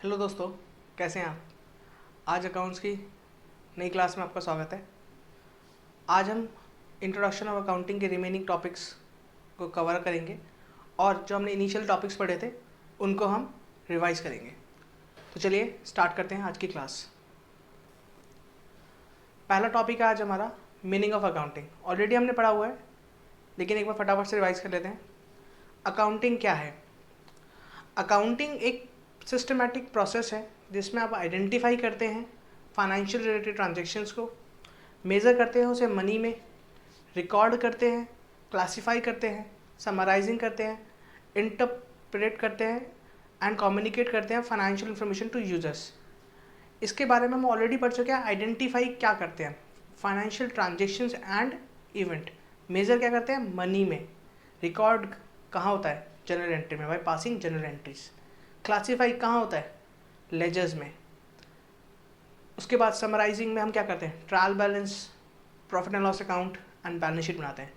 Hello दोस्तों, कैसे हैं आप। आज अकाउंट्स की नई क्लास में आपका स्वागत है। आज हम इंट्रोडक्शन ऑफ अकाउंटिंग के रिमेनिंग टॉपिक्स को कवर करेंगे और जो हमने इनिशियल टॉपिक्स पढ़े थे उनको हम रिवाइज करेंगे। तो चलिए स्टार्ट करते हैं आज की क्लास। पहला टॉपिक है आज हमारा मीनिंग ऑफ अकाउंटिंग। ऑलरेडी हमने पढ़ा हुआ है, लेकिन एक बार फटाफट से रिवाइज कर लेते हैं। अकाउंटिंग क्या है? अकाउंटिंग एक सिस्टमैटिक प्रोसेस है जिसमें आप आइडेंटिफाई करते हैं फाइनेंशियल रिलेटेड ट्रांजेक्शन्स को, मेज़र करते हैं उसे मनी में, रिकॉर्ड करते हैं, क्लासीफाई करते हैं, समराइजिंग करते हैं, इंटरप्रेट करते हैं एंड कम्युनिकेट करते हैं फाइनेंशियल इन्फॉर्मेशन टू यूजर्स। इसके बारे में हम ऑलरेडी पढ़ चुके हैं। आइडेंटिफाई क्या करते हैं? Financial transactions and event. Measure क्या करते हैं? मनी में। रिकॉर्ड कहाँ होता है? जनरल एंट्री में, by passing general entries. Classify कहाँ होता है? लेजर्स में। उसके बाद समराइजिंग में हम क्या करते हैं? Trial balance, profit and loss account and balance sheet बनाते हैं।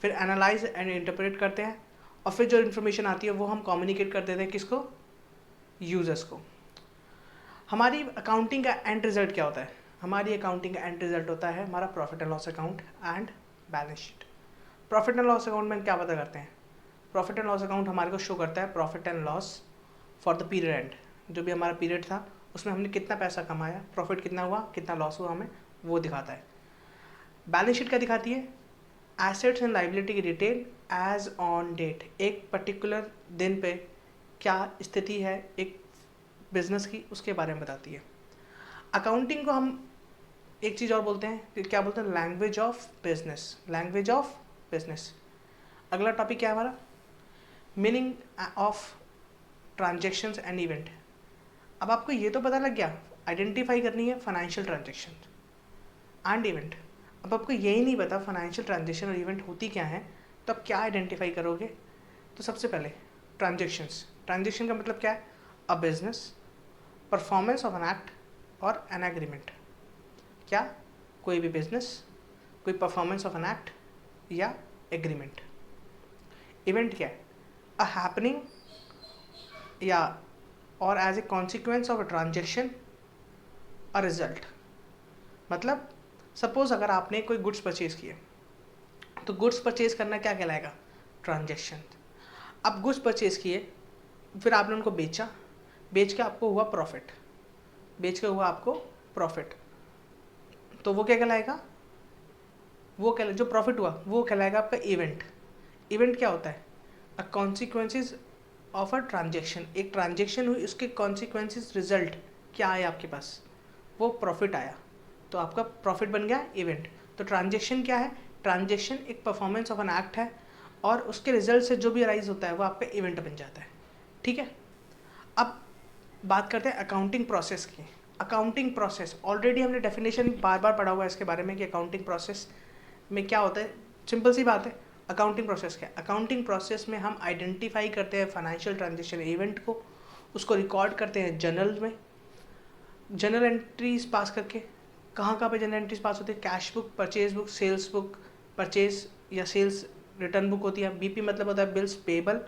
फिर एनालाइज एंड इंटरप्रेट करते हैं और फिर जो इन्फॉर्मेशन आती है वो हम कम्युनिकेट कर देते हैं किसको? यूजर्स को। हमारी अकाउंटिंग का एंड रिजल्ट क्या होता है? हमारी अकाउंटिंग का एंड रिजल्ट होता है हमारा profit and loss account and balance sheet. Profit and loss account में क्या पता करते हैं? प्रॉफिट एंड लॉस अकाउंट हमारे को शो करता है profit and loss for the period and. जो भी हमारा पीरियड था उसमें हमने कितना पैसा कमाया, प्रॉफिट कितना हुआ, कितना लॉस हुआ, हमें वो दिखाता है। बैलेंस शीट क्या दिखाती है? एसेट्स एंड लाइबिलिटी की डिटेल एज ऑन डेट। एक पर्टिकुलर दिन पे क्या स्थिति है एक बिजनेस की, उसके बारे में बताती है। अकाउंटिंग को हम एक चीज़ और बोलते हैं कि क्या बोलते हैं? Language of business. Language of business. अगला टॉपिक क्या है हमारा? Meaning of transactions and event. अब आपको ये तो पता लग गया, आइडेंटिफाई करनी है फाइनेंशियल ट्रांजेक्शन एंड इवेंट। अब आपको यही नहीं पता फाइनेंशियल ट्रांजेक्शन और इवेंट होती क्या है, तो आप क्या आइडेंटिफाई करोगे? तो सबसे पहले ट्रांजेक्शन्स। ट्रांजेक्शन का मतलब क्या है? A business, performance of an act और एन एग्रीमेंट। क्या? कोई भी बिजनेस, कोई परफॉर्मेंस ऑफ एन एक्ट या एग्रीमेंट। इवेंट क्या है? अ हैपनिंग या और as a consequence of a transaction, a result. मतलब सपोज अगर आपने कोई गुड्स परचेज किए तो गुड्स परचेज करना क्या कहलाएगा? ट्रांजेक्शन। अब गुड्स परचेज किए, फिर आपने उनको बेचा, बेच के आपको हुआ प्रॉफिट, बेच के हुआ आपको प्रॉफिट, तो वो क्या कहलाएगा? वो कहला जो प्रॉफिट हुआ वो कहलाएगा आपका इवेंट। इवेंट क्या होता है? अ कॉन्सिक्वेंसेज ऑफ अ ट्रांजेक्शन। एक ट्रांजेक्शन हुई, उसके कॉन्सिक्वेंसेज, रिजल्ट क्या आया आपके पास? वो प्रॉफिट आया, तो आपका प्रॉफिट बन गया इवेंट। तो ट्रांजेक्शन क्या है? ट्रांजेक्शन एक परफॉर्मेंस ऑफ एन एक्ट है और उसके रिजल्ट से जो भी अराइज होता है वो आपका इवेंट बन जाता है। ठीक है। अब बात करते हैं अकाउंटिंग प्रोसेस की। अकाउंटिंग प्रोसेस ऑलरेडी हमने डेफिनेशन बार बार पढ़ा हुआ है इसके बारे में कि अकाउंटिंग प्रोसेस में क्या होता है। सिंपल सी बात है, अकाउंटिंग प्रोसेस क्या है? अकाउंटिंग प्रोसेस में हम आइडेंटिफाई करते हैं फाइनेंशियल ट्रांजेक्शन इवेंट को, उसको रिकॉर्ड करते हैं जर्नल में, जर्नल एंट्रीज पास करके। कहाँ कहाँ पे जर्नल एंट्रीज पास होती है? Cash book, purchase book, sales book, purchase या सेल्स रिटर्न बुक होती है। बीपी मतलब होता है बिल्स पेबल,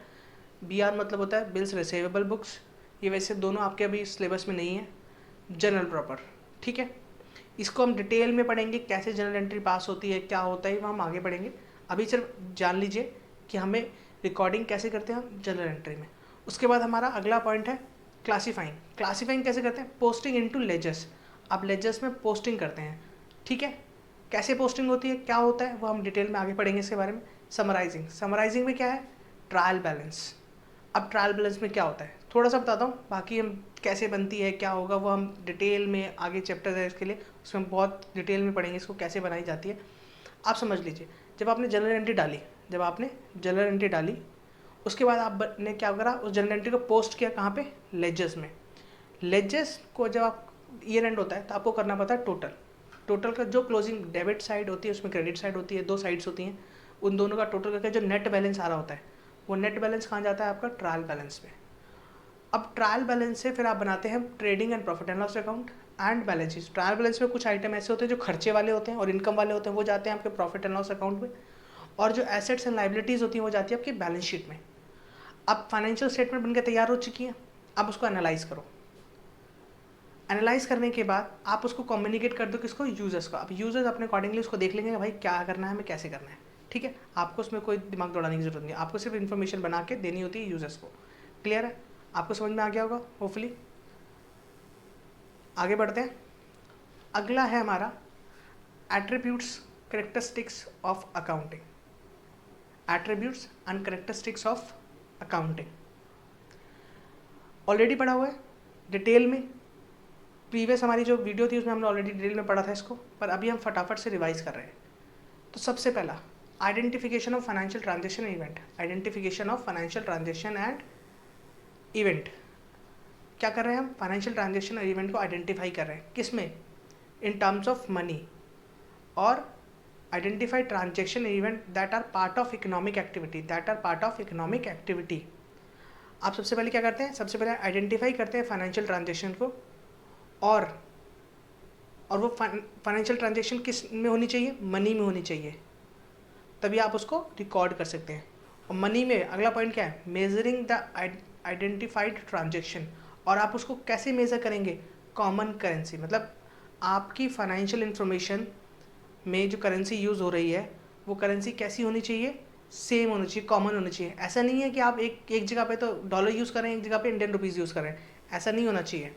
बीआर मतलब होता है बिल्स रिसीवेबल बुक्स। ये वैसे दोनों आपके अभी सिलेबस में नहीं है। जर्नल प्रॉपर, ठीक है। इसको हम डिटेल में पढ़ेंगे कैसे जर्नल एंट्री पास होती है, क्या होता है, वो हम आगे पढ़ेंगे। अभी सिर्फ जान लीजिए कि हमें रिकॉर्डिंग कैसे करते हैं हम जर्नल एंट्री में। उसके बाद हमारा अगला पॉइंट है क्लासीफाइंग। क्लासीफाइंग कैसे करते हैं? Posting into ledgers. आप लेजर्स में पोस्टिंग करते हैं, ठीक है। कैसे पोस्टिंग होती है, क्या होता है, वो हम डिटेल में आगे पढ़ेंगे इसके बारे में। समराइजिंग। समराइजिंग में क्या है? Trial balance. अब ट्रायल बैलेंस में क्या होता है थोड़ा सा बताता हूँ, बाकी हम कैसे बनती है, क्या होगा, वो हम डिटेल में आगे चैप्टर है इसके लिए, उसमें बहुत डिटेल में पढ़ेंगे इसको कैसे बनाई जाती है। आप समझ लीजिए, जब आपने जर्नल एंट्री डाली, जब आपने जर्नल एंट्री डाली उसके बाद आपने क्या करा? उस जर्नल एंट्री को पोस्ट किया कहाँ पे? लेजर्स में। लेजर्स को जब आप ईयर एंड होता है तो आपको करना पड़ता है टोटल। टोटल का जो क्लोजिंग डेबिट साइड होती है उसमें क्रेडिट साइड होती है, दो साइड्स होती हैं, उन दोनों का टोटल करके जो नेट बैलेंस आ रहा होता है वो नेट बैलेंस कहाँ जाता है? आपका ट्रायल बैलेंस पे। अब ट्रायल बैलेंस से फिर आप बनाते हैं trading and profit and loss account and balance sheet. Trial balance में कुछ आइटम ऐसे होते हैं जो खर्चे वाले होते हैं और इनकम वाले होते हैं, वो जाते हैं आपके प्रॉफिट एंड लॉस अकाउंट में, और जो एसेट्स एंड लाइबिलिटीज़ होती हैं वो जाती है आपकी बैलेंस शीट में। अब फाइनेंशियल स्टेटमेंट बनकर तैयार हो चुकी है, अब उसको एनालाइज करो। एनालाइज करने के बाद आप उसको कम्युनिकेट कर दो किसको, यूजर्स को। अब यूजर्स अपने अकॉर्डिंगली उसको देख लेंगे कि भाई क्या करना है, हमें कैसे करना है। ठीक है, आपको उसमें कोई दिमाग दौड़ाने की जरूरत नहीं है, आपको सिर्फ इन्फॉर्मेशन बना के देनी होती है यूजर्स को। क्लियर है, आपको समझ में आ गया होगा होपफुली। आगे बढ़ते हैं। अगला है हमारा attributes characteristics of accounting. Attributes and characteristics of accounting already पढ़ा हुआ है डिटेल में। प्रीवियस हमारी जो वीडियो थी उसमें हमने ऑलरेडी डिटेल में पढ़ा था इसको, पर अभी हम फटाफट से रिवाइज कर रहे हैं। तो सबसे पहला identification of financial transaction event. Identification of financial transaction and event. क्या कर रहे हैं हम, फाइनेंशियल ट्रांजेक्शन और इवेंट को आइडेंटिफाई कर रहे हैं। किस में, इन टर्म्स ऑफ मनी, और identify transaction event that are part of economic activity, that are part of economic activity. आप सबसे पहले क्या करते हैं, सबसे पहले आइडेंटिफाई करते हैं फाइनेंशियल ट्रांजेक्शन को, और वो फाइनेंशियल ट्रांजेक्शन किस में होनी चाहिए, मनी में होनी चाहिए, तभी आप उसको रिकॉर्ड कर सकते हैं। और मनी में अगला पॉइंट क्या है, मेजरिंग द आइडेंटिफाइड ट्रांजेक्शन। और आप उसको कैसे मेज़र करेंगे, कॉमन करेंसी। मतलब आपकी फाइनेंशियल इंफॉर्मेशन में जो करेंसी यूज़ हो रही है वो करेंसी कैसी होनी चाहिए, सेम होनी चाहिए, कॉमन होनी चाहिए। ऐसा नहीं है कि आप एक जगह पे तो डॉलर यूज़ करें, एक जगह पे इंडियन रुपीज़ यूज़ करें, ऐसा नहीं होना चाहिए।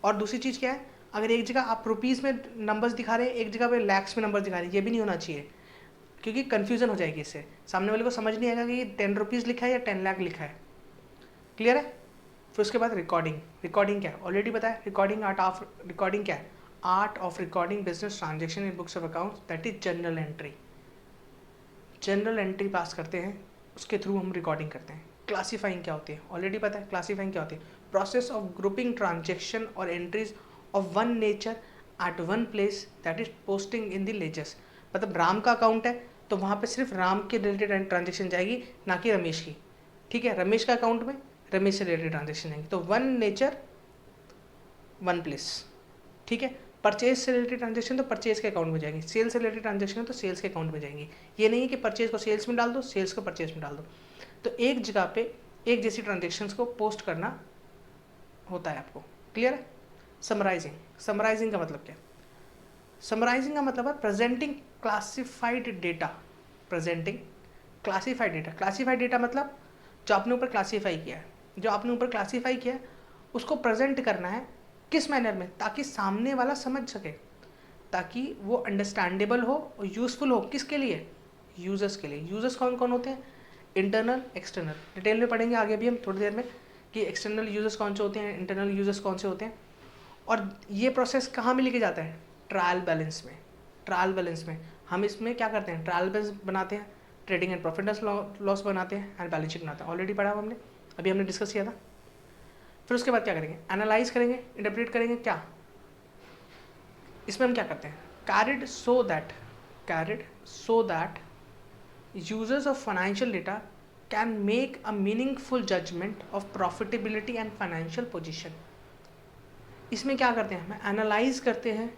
और दूसरी चीज़ क्या है, अगर एक जगह आप रुपीज़ में नंबर्स दिखा रहे हैं, एक जगह पे लैक्स में नंबर दिखा रहे हैं, ये भी नहीं होना चाहिए, क्योंकि कन्फ्यूज़न हो जाएगी इससे। सामने वाले को समझ नहीं आएगा कि ये 10 रुपीज़ लिखा है या 10 लाख लिखा है। क्लियर है। फिर उसके बाद रिकॉर्डिंग। रिकॉर्डिंग क्या है, ऑलरेडी बताया। रिकॉर्डिंग आर्ट ऑफ रिकॉर्डिंग क्या है, art of recording business transaction in books of accounts, that is general entry. General entry पास करते हैं, उसके थ्रू हम रिकॉर्डिंग करते हैं। क्लासीफाइंग क्या होती है, ऑलरेडी पता है। क्लासीफाइंग क्या होती है, प्रोसेस ऑफ ग्रुपिंग ट्रांजेक्शन और entries of one nature at one place, that is posting in the ledgers. मतलब राम का अकाउंट है तो वहाँ पे सिर्फ राम के रिलेटेड ट्रांजेक्शन जाएगी, ना कि रमेश की। ठीक है, रमेश का अकाउंट में रमेश से रिलेटेड ट्रांजेक्शन जाएंगे। तो वन नेचर वन प्लेस। ठीक है, परचेज से रिलेटेड ट्रांजेक्शन तो परचेज के अकाउंट में जाएंगी, सेल से रिलेटेड ट्रांजेक्शन तो सेल्स के अकाउंट में जाएंगी। ये नहीं है कि परचेज को सेल्स में डाल दो, सेल्स को परचेज में डाल दो। तो एक जगह पे एक जैसी ट्रांजेक्शन्स को पोस्ट करना होता है आपको। क्लियर है। समराइजिंग। समराइजिंग का मतलब क्या है, समराइजिंग का मतलब है presenting classified data. Presenting classified data. Classified data मतलब जो आपने ऊपर क्लासीफाई किया है, जो आपने ऊपर क्लासीफाई किया है उसको प्रेजेंट करना है किस मैनर में, ताकि सामने वाला समझ सके, ताकि वो अंडरस्टैंडेबल हो और यूज़फुल हो। किसके लिए, यूज़र्स के लिए। यूज़र्स कौन कौन होते हैं, इंटरनल एक्सटर्नल। डिटेल में पढ़ेंगे आगे भी हम थोड़ी देर में कि एक्सटर्नल यूज़र्स कौन से होते हैं, इंटरनल यूज़र्स कौन से होते हैं। और ये प्रोसेस कहाँ में लेके जाता है, ट्रायल बैलेंस में। ट्रायल बैलेंस में हम इसमें क्या करते हैं, ट्रायल बैलेंस बनाते हैं, trading and profit and loss बनाते हैं, एंड बैलेंस शीट बनाते हैं। ऑलरेडी पढ़ा हमने, अभी हमने डिस्कस किया था। फिर उसके बाद क्या करेंगे, एनालाइज करेंगे, इंटरप्रेट करेंगे। क्या इसमें हम क्या करते हैं, carried so that users of financial data can make a meaningful judgment of profitability and financial position। इसमें क्या करते हैं, हम एनालाइज करते हैं।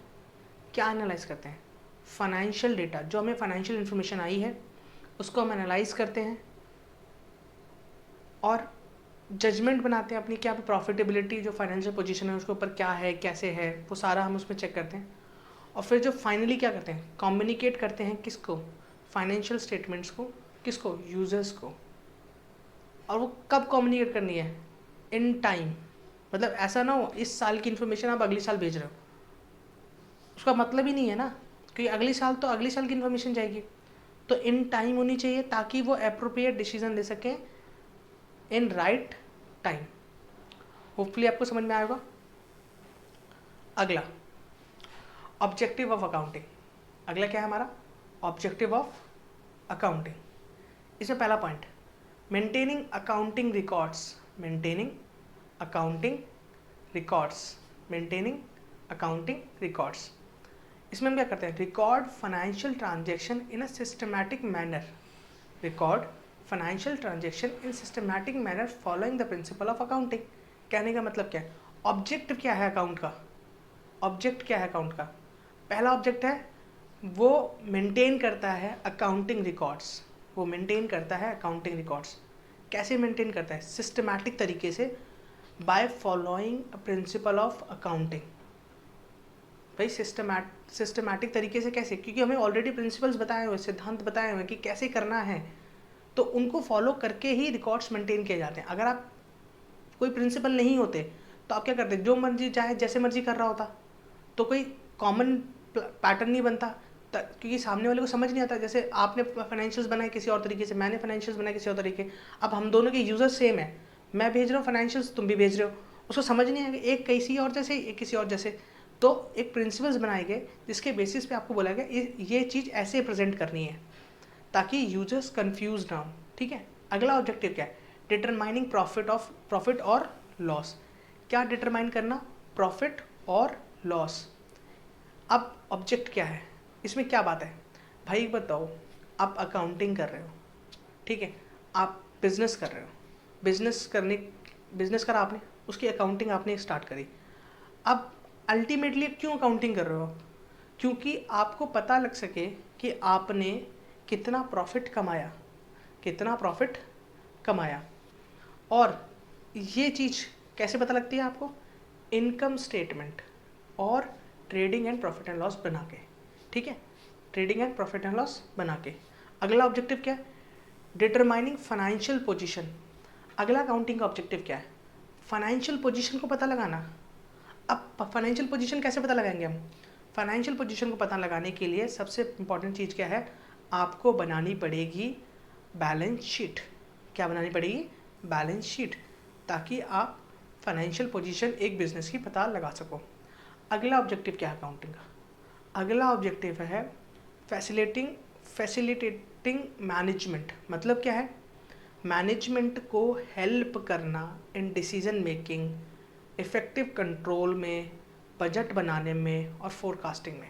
क्या एनालाइज करते हैं, फाइनेंशियल डेटा, जो हमें फाइनेंशियल इन्फॉर्मेशन आई है उसको हम एनालाइज करते हैं और जजमेंट बनाते हैं अपनी, क्या प्रॉफिटेबिलिटी, जो फाइनेंशियल पोजीशन है उसके ऊपर क्या है, कैसे है, वो सारा हम उसमें चेक करते हैं। और फिर जो फाइनली क्या करते हैं, कम्युनिकेट करते हैं किसको, फाइनेंशियल स्टेटमेंट्स को, किसको, यूजर्स को। और वो कब कम्युनिकेट करनी है, इन टाइम। मतलब ऐसा ना हो इस साल की इन्फॉर्मेशन आप अगले साल भेज रहे हो, उसका मतलब ही नहीं है ना, क्योंकि अगले साल तो अगले साल की इन्फॉर्मेशन जाएगी। तो इन टाइम होनी चाहिए ताकि वो अप्रोप्रिएट डिसीजन ले सकें इन राइट टाइम। होपफुली आपको समझ में आएगा। अगला ऑब्जेक्टिव ऑफ अकाउंटिंग। अगला क्या है हमारा, ऑब्जेक्टिव ऑफ अकाउंटिंग। इसमें पहला point, maintaining accounting records. Maintaining accounting records. Maintaining accounting records. इसमें हम क्या करते हैं, record financial transaction in a systematic manner. Record financial transaction in systematic manner following the principle of accounting. कहने का मतलब क्या है, ऑब्जेक्ट क्या है अकाउंट का, ऑब्जेक्ट क्या है अकाउंट का। पहला ऑब्जेक्ट है वो मेंटेन करता है अकाउंटिंग रिकॉर्ड्स। वो मेंटेन करता है अकाउंटिंग रिकॉर्ड्स। कैसे मेंटेन करता है, सिस्टमैटिक तरीके से, by following a principle of accounting. भाई सिस्टमैटिक तरीके से कैसे, क्योंकि हमें ऑलरेडी प्रिंसिपल्स बताए हुए, सिद्धांत बताए हुए कि कैसे करना है, तो उनको फॉलो करके ही रिकॉर्ड्स मेंटेन किए जाते हैं। अगर आप कोई प्रिंसिपल नहीं होते तो आप क्या करते, जो मर्जी चाहे जैसे मर्जी कर रहा होता, तो कोई कॉमन पैटर्न नहीं बनता, क्योंकि सामने वाले को समझ नहीं आता। जैसे आपने फाइनेंशियल्स बनाए किसी और तरीके से, मैंने फाइनेंशियल्स बनाए किसी और तरीके, अब हम दोनों के यूजर्स सेम है, मैं भेज रहा हूँ फाइनेंशियल्स, तुम भी भेज रहे हो, उसको समझ नहीं आएगा, एक किसी और जैसे एक किसी और जैसे। तो एक प्रिंसिपल्स बनाए गए जिसके बेसिस पे आपको बोला गया ये चीज़ ऐसे प्रेजेंट करनी है ताकि यूजर्स कंफ्यूज ना हो। ठीक है, अगला ऑब्जेक्टिव क्या है, डिटरमाइनिंग प्रॉफिट और लॉस। क्या डिटरमाइन करना, प्रॉफिट और लॉस। अब ऑब्जेक्ट क्या है, इसमें क्या बात है भाई, बताओ। आप अकाउंटिंग कर रहे हो, ठीक है, आप बिजनेस कर रहे हो, बिजनेस करा आपने, उसकी अकाउंटिंग आपने स्टार्ट करी। अब अल्टीमेटली क्यों अकाउंटिंग कर रहे हो, क्योंकि आपको पता लग सके कि आपने कितना प्रॉफिट कमाया। और ये चीज़ कैसे पता लगती है आपको, इनकम स्टेटमेंट और trading and profit and loss बना के। ठीक है, trading and profit and loss बना के। अगला ऑब्जेक्टिव क्या है, डिटरमाइनिंग फाइनेंशियल पोजीशन। अगला अकाउंटिंग का ऑब्जेक्टिव क्या है, फाइनेंशियल पोजीशन को पता लगाना। अब फाइनेंशियल पोजीशन कैसे पता लगाएंगे हम, फाइनेंशियल पोजीशन को पता लगाने के लिए सबसे इंपॉर्टेंट चीज़ क्या है, आपको बनानी पड़ेगी बैलेंस शीट। क्या बनानी पड़ेगी, बैलेंस शीट, ताकि आप फाइनेंशियल पोजीशन एक बिजनेस की पता लगा सको। अगला ऑब्जेक्टिव क्या है अकाउंटिंग का, अगला ऑब्जेक्टिव है फैसिलिटेटिंग मैनेजमेंट। मतलब क्या है, मैनेजमेंट को हेल्प करना in decision making, effective control में, बजट बनाने में और फोरकास्टिंग में।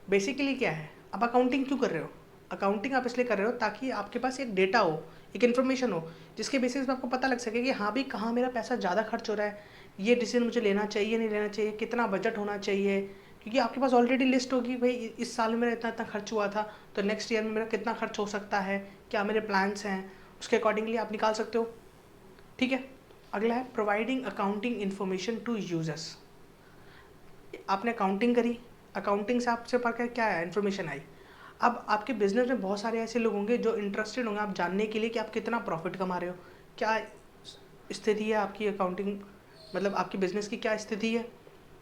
बेसिकली क्या है, अब अकाउंटिंग क्यों कर रहे हो, अकाउंटिंग आप इसलिए कर रहे हो ताकि आपके पास एक डेटा हो, एक इन्फॉर्मेशन हो, जिसके बेसिस पे आपको पता लग सके कि हाँ भी कहाँ मेरा पैसा ज़्यादा खर्च हो रहा है, ये डिसीजन मुझे लेना चाहिए नहीं लेना चाहिए, कितना बजट होना चाहिए। क्योंकि आपके पास ऑलरेडी लिस्ट होगी, भाई इस साल में मेरा इतना इतना खर्च हुआ था, तो नेक्स्ट ईयर में मेरा कितना खर्च हो सकता है, क्या मेरे प्लान्स हैं, उसके अकॉर्डिंगली आप निकाल सकते हो। ठीक है, अगला है providing accounting information to users. आपने अकाउंटिंग करी, अकाउंटिंग से आपसे पर क्या है, इन्फॉर्मेशन आई। अब आपके बिजनेस में बहुत सारे ऐसे लोग होंगे जो इंटरेस्टेड होंगे आप जानने के लिए कि आप कितना प्रॉफिट कमा रहे हो, क्या स्थिति है आपकी अकाउंटिंग, मतलब आपकी बिजनेस की क्या स्थिति है,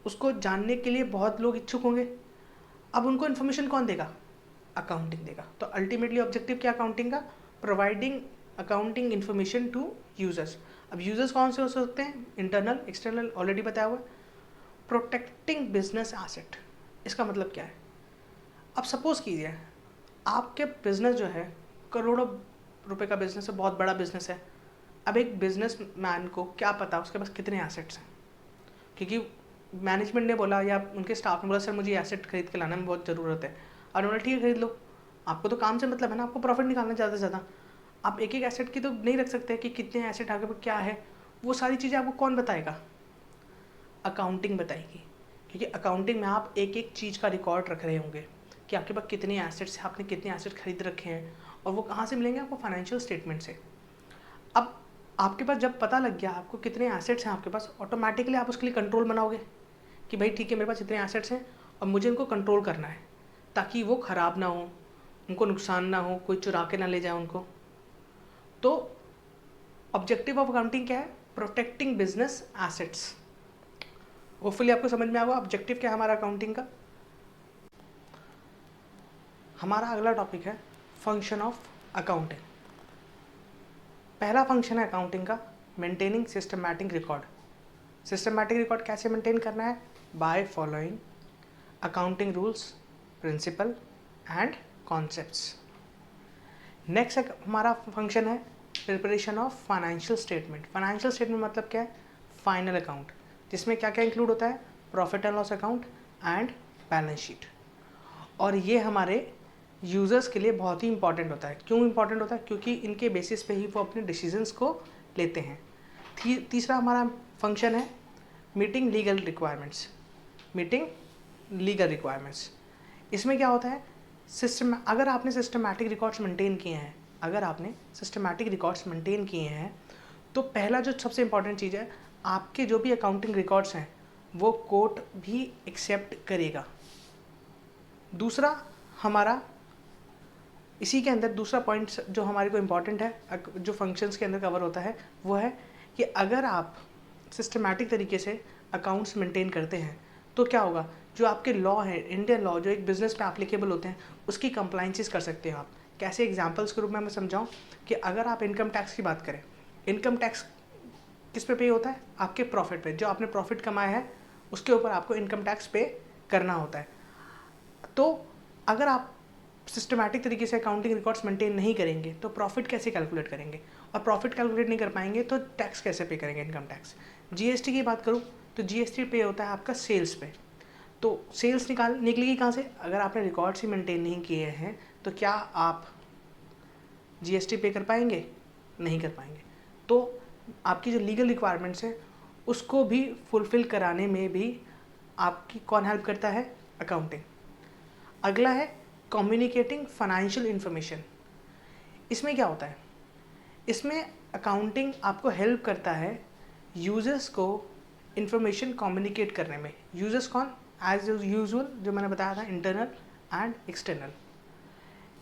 उसको जानने के लिए बहुत लोग इच्छुक होंगे। अब उनको इन्फॉर्मेशन कौन देगा, अकाउंटिंग देगा। तो अल्टीमेटली ऑब्जेक्टिव क्या अकाउंटिंग का, providing accounting information to users. अब यूजर्स कौन से हो सकते हैं, इंटरनल एक्सटर्नल, ऑलरेडी बताया हुआ है। प्रोटेक्टिंग बिजनेस एसेट, इसका मतलब क्या है, अब सपोज कीजिए आपके बिजनेस जो है करोड़ों रुपए का बिजनेस है, बहुत बड़ा बिजनेस है। अब एक बिजनेस मैन को क्या पता उसके पास कितने एसेट्स हैं, क्योंकि मैनेजमेंट ने बोला या उनके स्टाफ ने बोला सर मुझे एसेट खरीद के लाना में बहुत ज़रूरत है, और उन्होंने ठीक है खरीद लो, आपको तो काम से मतलब है ना, आपको प्रॉफिट निकालना ज़्यादा से ज़्यादा। आप एक एक एसेट की तो नहीं रख सकते कि कितने एसेट आगे क्या है, वो सारी चीज़ें आपको कौन बताएगा, अकाउंटिंग बताएगी। क्योंकि अकाउंटिंग में आप एक एक चीज़ का रिकॉर्ड रख रहे होंगे कि आपके पास कितने एसेट्स हैं, आपने कितने एसेट खरीद रखे हैं, और वो कहाँ से मिलेंगे आपको, फाइनेंशियल स्टेटमेंट से। अब आपके पास जब पता लग गया आपको कितने एसेट्स हैं आपके पास, ऑटोमेटिकली आप उसके लिए कंट्रोल बनाओगे कि भाई ठीक है मेरे पास इतने एसेट्स हैं और मुझे इनको कंट्रोल करना है ताकि वो ख़राब ना हो, उनको नुकसान ना हो, कोई चुरा के ना ले जाए उनको। तो ऑब्जेक्टिव ऑफ अकाउंटिंग क्या है, प्रोटेक्टिंग बिजनेस एसेट्स। होपफुली आपको समझ में आएगा ऑब्जेक्टिव क्या है हमारा अकाउंटिंग का। हमारा अगला टॉपिक है फंक्शन ऑफ अकाउंटिंग। पहला फंक्शन है अकाउंटिंग का, maintaining systematic record. Systematic record कैसे मेंटेन करना है, by following accounting rules, principle and concepts. Next हमारा फंक्शन है preparation of financial statement. Financial statement मतलब क्या है, फाइनल अकाउंट, जिसमें क्या क्या इंक्लूड होता है, profit and loss account and balance sheet. और ये हमारे यूज़र्स के लिए बहुत ही इंपॉर्टेंट होता है। क्यों इंपॉर्टेंट होता है, क्योंकि इनके बेसिस पे ही वो अपने डिसीजंस को लेते हैं। तीसरा हमारा फंक्शन है मीटिंग लीगल रिक्वायरमेंट्स। इसमें क्या होता है, अगर आपने सिस्टमैटिक रिकॉर्ड्स मेंटेन किए हैं तो पहला जो सबसे इंपॉर्टेंट चीज़ है, आपके जो भी अकाउंटिंग रिकॉर्ड्स हैं वो कोर्ट भी एक्सेप्ट करेगा। दूसरा हमारा इसी के अंदर दूसरा पॉइंट जो हमारे को इम्पॉर्टेंट है, जो फंक्शंस के अंदर कवर होता है, वो है कि अगर आप सिस्टमैटिक तरीके से अकाउंट्स मेंटेन करते हैं तो क्या होगा, जो आपके लॉ है, इंडियन लॉ जो एक बिज़नेस पे एप्लीकेबल होते हैं, उसकी कंप्लाइंसेस कर सकते हैं आप। कैसे, एग्जांपल्स के रूप में मैं समझाऊं कि अगर आप इनकम टैक्स की बात करें, इनकम टैक्स किस पे होता है, आपके प्रॉफिट पे, जो आपने प्रॉफिट कमाया है उसके ऊपर आपको इनकम टैक्स पे करना होता है। तो अगर आप सिस्टमैटिक तरीके से अकाउंटिंग रिकॉर्ड्स मेंटेन नहीं करेंगे तो प्रॉफिट कैसे कैलकुलेट करेंगे, और प्रॉफिट कैलकुलेट नहीं कर पाएंगे तो टैक्स कैसे पे करेंगे, इनकम टैक्स। जीएसटी की बात करूँ तो जीएसटी पे होता है आपका सेल्स पे। तो सेल्स निकलेगी कहाँ से, अगर आपने रिकॉर्ड्स ही मेंटेन नहीं किए हैं तो क्या आप जीएसटी पे कर पाएंगे, नहीं कर पाएंगे। तो आपकी जो लीगल रिक्वायरमेंट्स हैं उसको भी फुलफ़िल कराने में भी आपकी कौन हेल्प करता है, अकाउंटिंग। अगला है कम्युनिकेटिंग फाइनेंशियल इन्फॉर्मेशन। इसमें क्या होता है, इसमें अकाउंटिंग आपको हेल्प करता है यूजर्स को इन्फॉर्मेशन कम्युनिकेट करने में। यूजर्स कौन, एज यूजुअल जो मैंने बताया था, इंटरनल एंड एक्सटर्नल।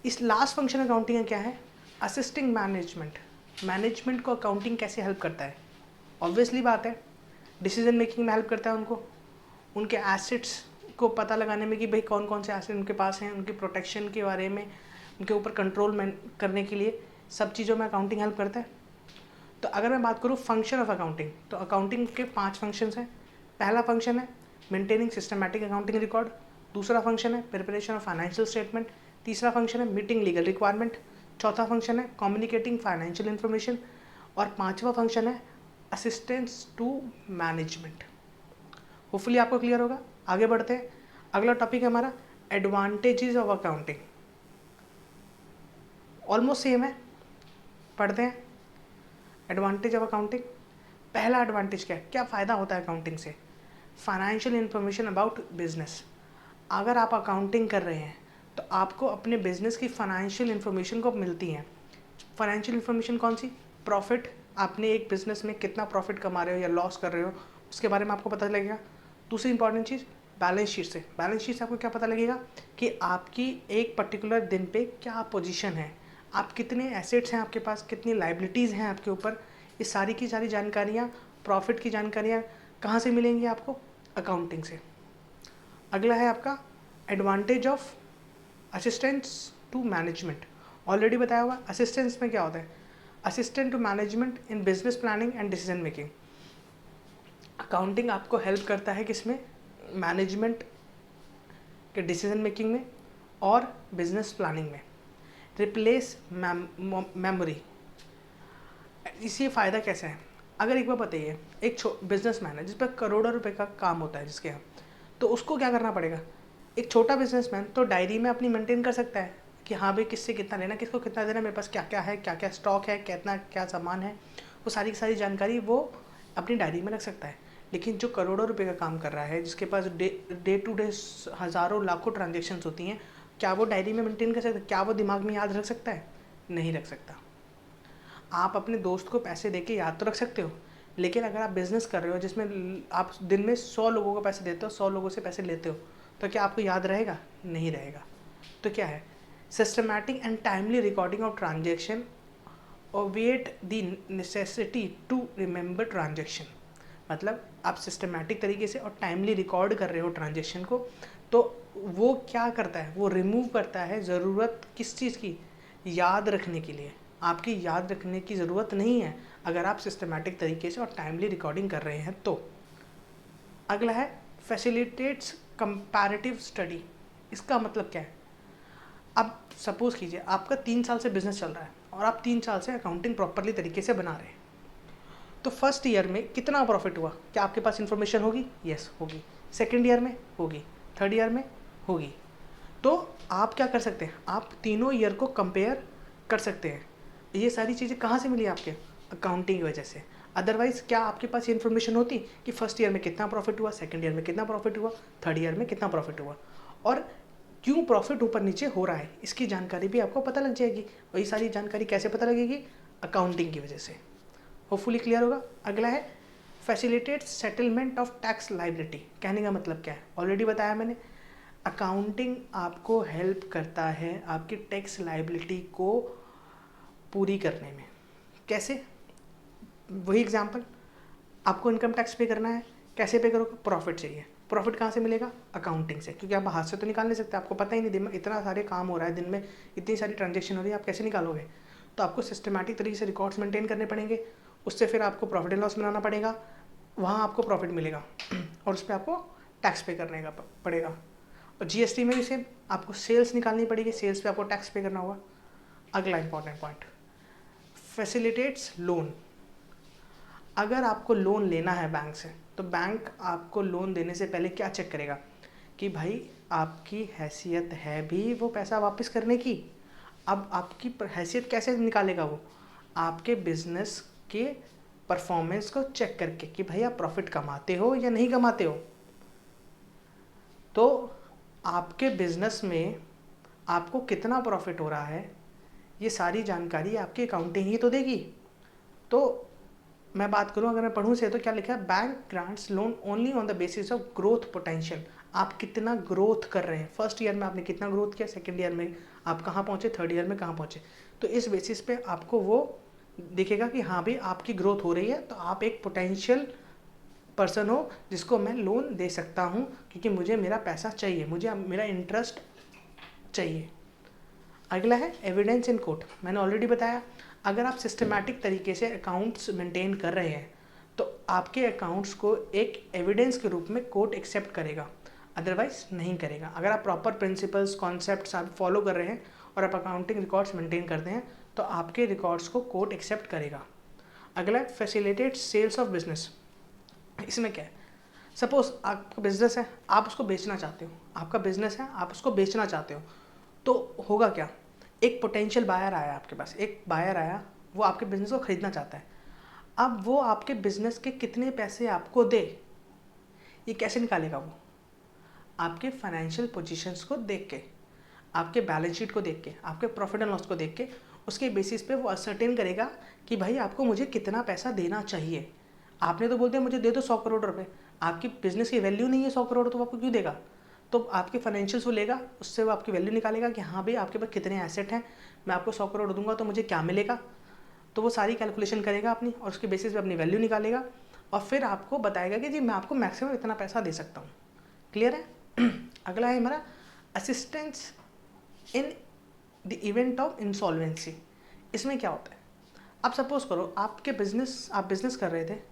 इस लास्ट फंक्शन अकाउंटिंग का क्या है, असिस्टिंग मैनेजमेंट। मैनेजमेंट को अकाउंटिंग कैसे हेल्प करता है, ऑब्वियसली बात है डिसीजन मेकिंग में हेल्प करता है उनको, उनके एसेट्स को पता लगाने में कि भाई कौन कौन से एसेट उनके पास हैं, उनकी प्रोटेक्शन के बारे में, उनके ऊपर कंट्रोल करने के लिए सब चीज़ों में अकाउंटिंग हेल्प करता है। तो अगर मैं बात करूँ फंक्शन ऑफ अकाउंटिंग, तो अकाउंटिंग के 5 फंक्शंस हैं। पहला फंक्शन है मेंटेनिंग सिस्टमैटिक अकाउंटिंग रिकॉर्ड, दूसरा फंक्शन है प्रिपरेशन ऑफ फाइनेंशियल स्टेटमेंट, तीसरा फंक्शन है मीटिंग लीगल रिक्वायरमेंट, चौथा फंक्शन है कम्युनिकेटिंग फाइनेंशियल इन्फॉर्मेशन, और 5वां फंक्शन है असिस्टेंस टू मैनेजमेंट। होपफुली आपको क्लियर होगा। आगे बढ़ते हैं, अगला टॉपिक है हमारा advantages of accounting. Almost same है, पढ़ते हैं। एडवांटेज ऑफ अकाउंटिंग, पहला एडवांटेज क्या है, क्या फ़ायदा होता है अकाउंटिंग से, फाइनेंशियल इन्फॉर्मेशन अबाउट बिजनेस। अगर आप अकाउंटिंग कर रहे हैं तो आपको अपने बिजनेस की फाइनेंशियल इन्फॉर्मेशन को मिलती हैं। फाइनेंशियल इन्फॉर्मेशन कौन सी, प्रॉफिट, आपने एक बिजनेस में कितना प्रॉफिट कमा रहे हो या लॉस कर रहे हो उसके बारे में आपको पता लगेगा। दूसरी इंपॉर्टेंट चीज़ बैलेंस शीट से, बैलेंस शीट से आपको क्या पता लगेगा कि आपकी एक पर्टिकुलर दिन पे क्या पोजीशन है, आप कितने एसेट्स हैं आपके पास, कितनी लाइबिलिटीज़ हैं आपके ऊपर। ये सारी की सारी जानकारियाँ, प्रॉफिट की जानकारियाँ कहाँ से मिलेंगी आपको, अकाउंटिंग से। अगला है आपका advantage of assistance to management. Already बताया हुआ, असिस्टेंस में क्या होता है, assistant to management in business planning and decision making. Accounting आपको हेल्प करता है किसमें, मैनेजमेंट के डिसीजन मेकिंग में और बिजनेस प्लानिंग में। रिप्लेस मेमोरी, इससे फ़ायदा कैसा है, अगर एक बार बताइए एक बिजनेसमैन है जिस पर करोड़ों रुपए का काम होता है जिसके यहाँ, तो उसको क्या करना पड़ेगा, एक छोटा बिजनेसमैन तो डायरी में अपनी मेंटेन कर सकता है कि हाँ भाई किससे कितना लेना, किसको कितना देना, मेरे पास क्या क्या है, क्या क्या स्टॉक है, कितना क्या सामान है, वो सारी की सारी जानकारी वो अपनी डायरी में रख सकता है। लेकिन जो करोड़ों रुपए का काम कर रहा है, जिसके पास डे टू डे हज़ारों लाखों ट्रांजेक्शन्स होती हैं, क्या वो डायरी में मेंटेन कर सकता है, क्या वो दिमाग में याद रख सकता है, नहीं रख सकता। आप अपने दोस्त को पैसे देके याद तो रख सकते हो, लेकिन अगर आप बिज़नेस कर रहे हो जिसमें आप दिन में 100 लोगों को पैसे देते हो, 100 लोगों से पैसे लेते हो, तो क्या आपको याद रहेगा, नहीं रहेगा। तो क्या है, systematic and timely recording of transaction obviate the necessity to remember transaction. मतलब आप सिस्टमैटिक तरीके से और टाइमली रिकॉर्ड कर रहे हो ट्रांजेक्शन को, तो वो क्या करता है, वो रिमूव करता है ज़रूरत किस चीज़ की, याद रखने के लिए। आपकी याद रखने की ज़रूरत नहीं है अगर आप सिस्टमैटिक तरीके से और टाइमली रिकॉर्डिंग कर रहे हैं तो। अगला है फैसिलिटेट्स कंपैरेटिव स्टडी। इसका मतलब क्या है, अब सपोज़ कीजिए आपका 3 साल से बिज़नेस चल रहा है और आप 3 साल से अकाउंटिंग प्रॉपरली तरीके से बना रहे हैं, तो फर्स्ट ईयर में कितना प्रॉफिट हुआ, क्या आपके पास इन्फॉर्मेशन होगी, यस होगी। सेकेंड ईयर में होगी, थर्ड ईयर में होगी। तो आप क्या कर सकते हैं, आप तीनों ईयर को कंपेयर कर सकते हैं। ये सारी चीज़ें कहाँ से मिली आपके, अकाउंटिंग की वजह से। अदरवाइज़ क्या आपके पास ये इन्फॉर्मेशन होती कि फर्स्ट ईयर में कितना प्रॉफिट हुआ, सेकेंड ईयर में कितना प्रॉफिट हुआ, थर्ड ईयर में कितना प्रॉफिट हुआ, और क्यों प्रॉफिट ऊपर नीचे हो रहा है, इसकी जानकारी भी आपको पता लग जाएगी। और ये सारी जानकारी कैसे पता लगेगी, अकाउंटिंग की वजह से। होपफुली क्लियर होगा। अगला है facilitates settlement of tax liability. कहने का मतलब क्या है, ऑलरेडी बताया मैंने। अकाउंटिंग आपको हेल्प करता है आपकी टैक्स लाइबिलिटी को पूरी करने में। कैसे? वही एग्जांपल, आपको इनकम टैक्स पे करना है, कैसे पे करोगे? प्रॉफिट चाहिए। प्रॉफिट कहाँ से मिलेगा? अकाउंटिंग से, क्योंकि आप हाथ से तो निकाल नहीं सकते, आपको पता ही नहीं, दिन में इतना सारे काम हो रहा है, दिन में इतनी सारी ट्रांजेक्शन हो रही है, आप कैसे निकालोगे? तो आपको सिस्टमैटिक तरीके से रिकॉर्ड्स मेंटेन करने पड़ेंगे, उससे फिर आपको प्रॉफिट एंड लॉस बनाना पड़ेगा, वहाँ आपको प्रॉफिट मिलेगा और उस पर आपको टैक्स पे करने का पड़ेगा। और जीएसटी में भी सेम, आपको सेल्स निकालनी पड़ेगी, सेल्स पे आपको टैक्स पे करना होगा। अगला इंपॉर्टेंट पॉइंट, फैसिलिटेट्स लोन। अगर आपको लोन लेना है बैंक से, तो बैंक आपको लोन देने से पहले क्या चेक करेगा कि भाई आपकी हैसियत है भी वो पैसा वापस करने की। अब आपकी हैसियत कैसे निकालेगा वो? आपके बिजनेस के परफॉर्मेंस को चेक करके कि भाई आप प्रॉफिट कमाते हो या नहीं कमाते हो। तो आपके बिजनेस में आपको कितना प्रॉफिट हो रहा है, ये सारी जानकारी आपकी अकाउंटिंग ही तो देगी। तो मैं बात करूं, अगर मैं पढ़ूं से, तो क्या लिखा है? Bank grants loan only on the basis of growth potential. आप कितना ग्रोथ कर रहे हैं, फर्स्ट ईयर में आपने कितना ग्रोथ किया, सेकंड ईयर में आप कहाँ पहुँचे, थर्ड ईयर में कहाँ पहुँचे। तो इस बेसिस पे आपको वो दिखेगा कि हाँ भाई आपकी ग्रोथ हो रही है, तो आप एक पोटेंशियल पर्सन हो जिसको मैं लोन दे सकता हूँ, क्योंकि मुझे मेरा पैसा चाहिए, मुझे मेरा इंटरेस्ट चाहिए। अगला है एविडेंस इन कोर्ट। मैंने ऑलरेडी बताया, अगर आप सिस्टमैटिक तरीके से अकाउंट्स मेंटेन कर रहे हैं तो आपके अकाउंट्स को एक एविडेंस के रूप में कोर्ट एक्सेप्ट करेगा, अदरवाइज नहीं करेगा। अगर आप प्रॉपर प्रिंसिपल्स कॉन्सेप्ट्स आप फॉलो कर रहे हैं और आप अकाउंटिंग रिकॉर्ड्स मेंटेन करते हैं तो आपके रिकॉर्ड्स को कोर्ट एक्सेप्ट करेगा। अगला है फैसिलिटेट सेल्स ऑफ बिजनेस। इसमें क्या है? सपोज आपका बिजनेस है, आप उसको बेचना चाहते हो, आपका बिजनेस है, आप उसको बेचना चाहते हो, तो होगा क्या? एक पोटेंशियल बायर आया आपके पास, एक बायर आया, वो आपके बिजनेस को खरीदना चाहता है। अब वो आपके बिजनेस के कितने पैसे आपको दे, ये कैसे निकालेगा? वो आपके फाइनेंशियल पोजीशंस को देख के, आपके बैलेंस शीट को देख के, आपके प्रॉफिट एंड लॉस को देख के, उसके बेसिस पे वो असर्टेन करेगा कि भाई आपको मुझे कितना पैसा देना चाहिए। आपने तो बोल दिया मुझे दे दो 100 करोड़ रुपए, आपकी बिजनेस की वैल्यू नहीं है 100 करोड़, तो आपको क्यों देगा? तो आपके फाइनेंशियल्स वो लेगा, उससे वो आपकी वैल्यू निकालेगा कि हाँ भाई आपके पास कितने एसेट हैं, मैं आपको 100 करोड़ दूंगा तो मुझे क्या मिलेगा। तो वो सारी कैलकुलेशन करेगा अपनी, और उसके बेसिस पे अपनी वैल्यू निकालेगा और फिर आपको बताएगा कि जी मैं आपको मैक्सिमम इतना पैसा दे सकता हूँ। क्लियर है? अगला है हमारा assistance in the event of insolvency. इसमें क्या होता है? आप सपोज करो आप बिजनेस कर रहे थे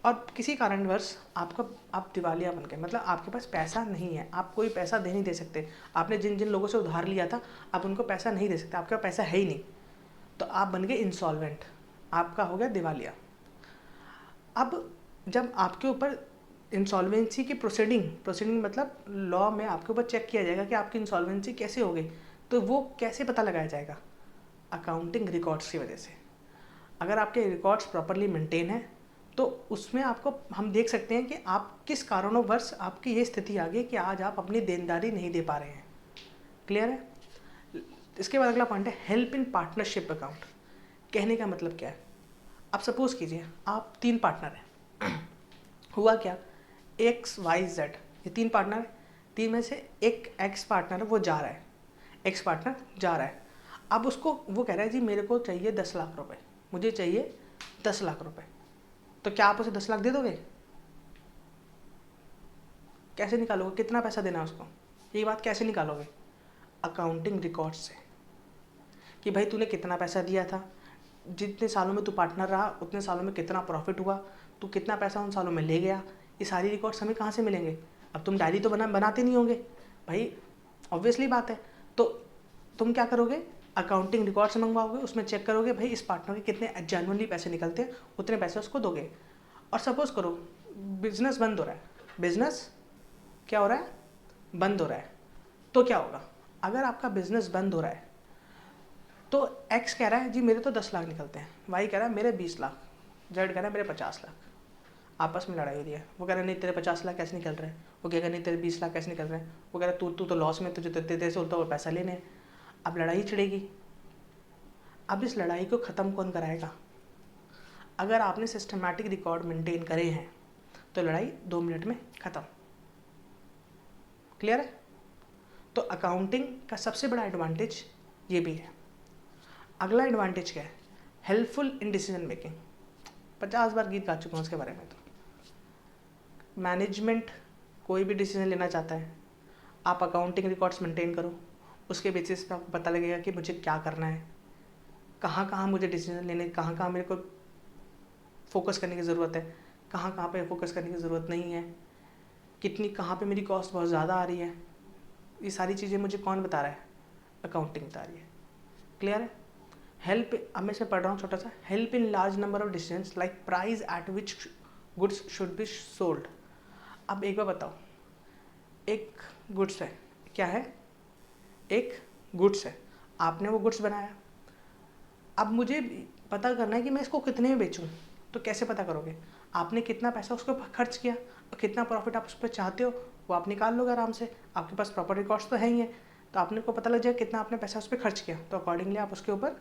और किसी कारणवश आप दिवालिया बन गए, मतलब आपके पास पैसा नहीं है, आप कोई पैसा नहीं दे सकते। आपने जिन जिन लोगों से उधार लिया था आप उनको पैसा नहीं दे सकते, आपके पास पैसा है ही नहीं, तो आप बन गए इंसॉल्वेंट, आपका हो गया दिवालिया। अब जब आपके ऊपर इंसॉल्वेंसी की प्रोसीडिंग मतलब लॉ में आपके ऊपर चेक किया जाएगा कि आपकी इंसॉल्वेंसी कैसे हो गई, तो वो कैसे पता लगाया जाएगा? अकाउंटिंग रिकॉर्ड्स की वजह से। अगर आपके रिकॉर्ड्स प्रॉपरली मेंटेन है तो उसमें आपको हम देख सकते हैं कि आप किस कारणोंवश आपकी ये स्थिति आ गई कि आज आप अपनी देनदारी नहीं दे पा रहे हैं। क्लियर है? इसके बाद अगला पॉइंट है हेल्प इन पार्टनरशिप अकाउंट। कहने का मतलब क्या है? आप सपोज कीजिए आप 3 पार्टनर हैं हुआ क्या, एक्स वाई जेड, ये 3 पार्टनर है, 3 में से एक एक्स पार्टनर है, वो जा रहा है, एक्स पार्टनर जा रहा है। अब उसको वो कह रहा है जी मेरे को चाहिए 10 लाख रुपए, मुझे चाहिए 10 लाख रुपए, तो क्या आप उसे 10 लाख दे दोगे? कैसे निकालोगे कितना पैसा देना है उसको? ये बात कैसे निकालोगे? अकाउंटिंग रिकॉर्ड से, कि भाई तूने कितना पैसा दिया था, जितने सालों में तू पार्टनर रहा उतने सालों में कितना प्रॉफिट हुआ, तू कितना पैसा उन सालों में ले गया, ये सारी रिकॉर्ड्स हमें कहाँ से मिलेंगे? अब तुम डायरी तो बनाते नहीं होंगे भाई, ऑब्वियसली बात है। तो तुम क्या करोगे? अकाउंटिंग रिकॉर्ड्स मंगवाओगे, उसमें चेक करोगे भाई इस पार्टनर के कितने जेन्युइनली पैसे निकलते हैं, उतने पैसे उसको दोगे। और सपोज करो बिजनेस बंद हो रहा है, बिजनेस क्या हो रहा है? बंद हो रहा है, तो क्या होगा? अगर आपका बिजनेस बंद हो रहा है तो एक्स कह रहा है जी मेरे तो 10 लाख निकलते हैं, वाई कह रहा है मेरे 20 लाख, जेड कह रहा है मेरे 50 लाख। आपस में लड़ाई हो रही है, वो कह रहा है नहीं तेरे 50 लाख कैसे निकल रहे हैं, वो कह रहा नहीं तेरे 20 लाख कैसे निकल रहे हैं, वो कह रहा है तू तो लॉस में, तुझे तेरे से उल्टा और पैसा लेने हैं। अब लड़ाई छिड़ेगी। अब इस लड़ाई को ख़त्म कौन कराएगा? अगर आपने सिस्टमैटिक रिकॉर्ड मेंटेन करे हैं तो लड़ाई 2 मिनट में ख़त्म। क्लियर है? तो अकाउंटिंग का सबसे बड़ा एडवांटेज ये भी है। अगला एडवांटेज क्या है? Helpful in decision making. 50 बार गीत गा चुका हूँ उसके बारे में। तो मैनेजमेंट कोई भी डिसीजन लेना चाहता है, आप अकाउंटिंग रिकॉर्ड्स मेंटेन करो, उसके बेसिस पे आपको पता लगेगा कि मुझे क्या करना है, कहाँ कहाँ मुझे डिसीजन लेने, कहाँ कहाँ मेरे को फोकस करने की ज़रूरत है, कहाँ कहाँ पे फोकस करने की ज़रूरत नहीं है, कितनी कहाँ पे मेरी कॉस्ट बहुत ज़्यादा आ रही है। ये सारी चीज़ें मुझे कौन बता रहा है? अकाउंटिंग बता रही है। क्लियर है? हेल्प, अब मैं इसमें पढ़ रहा हूँ छोटा सा, help in large number of decisions like price at which goods should be sold. अब एक बार बताओ, एक गुड्स है, क्या है? एक गुड्स है, आपने वो गुड्स बनाया, अब मुझे पता करना है कि मैं इसको कितने में बेचूं। तो कैसे पता करोगे? आपने कितना पैसा उसको खर्च किया और कितना प्रॉफिट आप उस पर चाहते हो, वो आप निकाल लोगे आराम से, आपके पास प्रॉपर रिकॉर्ड्स तो है ही है। तो आपने को पता लग जाएगा कितना आपने पैसा उस पर खर्च किया, तो अकॉर्डिंगली आप उसके ऊपर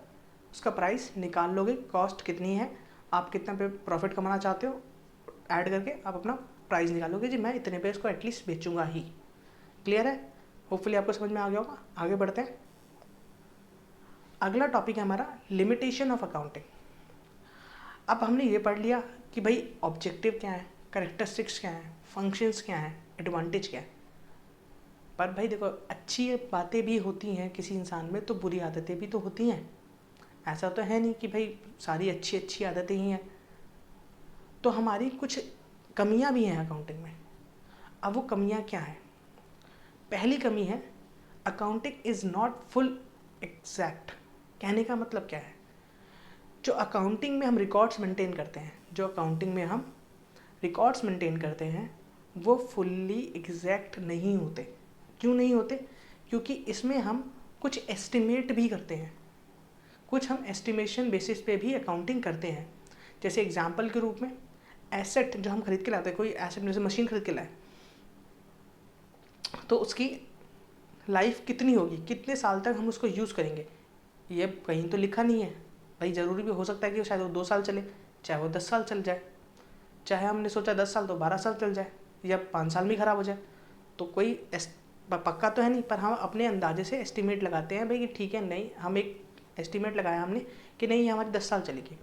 उसका प्राइस निकाल लोगे, कॉस्ट कितनी है, आप कितना पे प्रॉफिट कमाना चाहते हो, ऐड करके आप अपना प्राइस निकालोगे जी मैं इतने पे इसको एटलीस्ट बेचूंगा ही। क्लियर है? होपफुली आपको समझ में आ गया होगा। आगे बढ़ते हैं। अगला टॉपिक है हमारा लिमिटेशन ऑफ अकाउंटिंग। अब हमने ये पढ़ लिया कि भाई ऑब्जेक्टिव क्या है, कैरेक्टरिस्टिक्स क्या है, फंक्शंस क्या है, एडवांटेज क्या है। पर भाई देखो, अच्छी बातें भी होती हैं किसी इंसान में, तो बुरी आदतें भी तो होती हैं। ऐसा तो है नहीं कि भाई सारी अच्छी अच्छी आदतें ही हैं। तो हमारी कुछ कमियां भी हैं अकाउंटिंग में। अब वो कमियां क्या हैं? पहली कमी है, accounting is not full exact. कहने का मतलब क्या है? जो अकाउंटिंग में हम रिकॉर्ड्स मेंटेन करते हैं, वो फुल्ली एग्जैक्ट नहीं होते। क्यों नहीं होते? क्योंकि इसमें हम कुछ एस्टिमेट भी करते हैं, कुछ हम एस्टिमेशन बेसिस पे भी अकाउंटिंग करते हैं। जैसे एग्जांपल के रूप में, एसेट जो हम खरीद के लाते हैं, कोई एसेट जैसे मशीन खरीद के लाए, तो उसकी लाइफ कितनी होगी, कितने साल तक हम उसको यूज़ करेंगे, ये कहीं तो लिखा नहीं है। भाई ज़रूरी भी हो सकता है कि शायद वो 2 साल चले, चाहे वो 10 साल चल जाए, चाहे हमने सोचा 10 साल तो 12 साल चल जाए, या 5 साल में ख़राब हो जाए। तो कोई पक्का तो है नहीं, पर हम अपने अंदाजे से एस्टिमेट लगाते हैं भाई कि ठीक है, नहीं, हम एक एस्टिमेट लगाया हमने कि नहीं ये हमारी 10 साल चलेगी।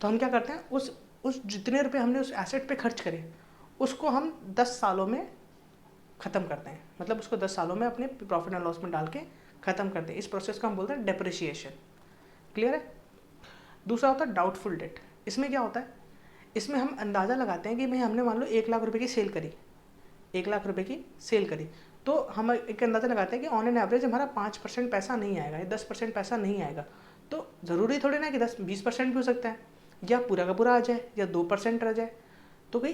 तो हम क्या करते हैं, उस जितने रुपये हमने उस एसेट पे खर्च करे, उसको हम 10 सालों में ख़त्म करते हैं। मतलब उसको 10 सालों में अपने प्रॉफिट एंड लॉस में डाल के ख़त्म करते हैं। इस प्रोसेस को हम बोलते हैं डेप्रिसिएशन। क्लियर है? दूसरा होता है डाउटफुल डेट। इसमें क्या होता है? इसमें हम अंदाज़ा लगाते हैं कि भाई हमने मान लो 1 लाख रुपए की सेल करी, 1 लाख रुपए की सेल करी, तो हम एक अंदाज़ा लगाते हैं कि ऑन एन एवरेज हमारा 5% पैसा नहीं आएगा या 10% पैसा नहीं आएगा। तो ज़रूरी थोड़ी ना कि 10-20% भी हो सकता है, या पूरा का पूरा आ जाए, या 2% रह जाए। तो कोई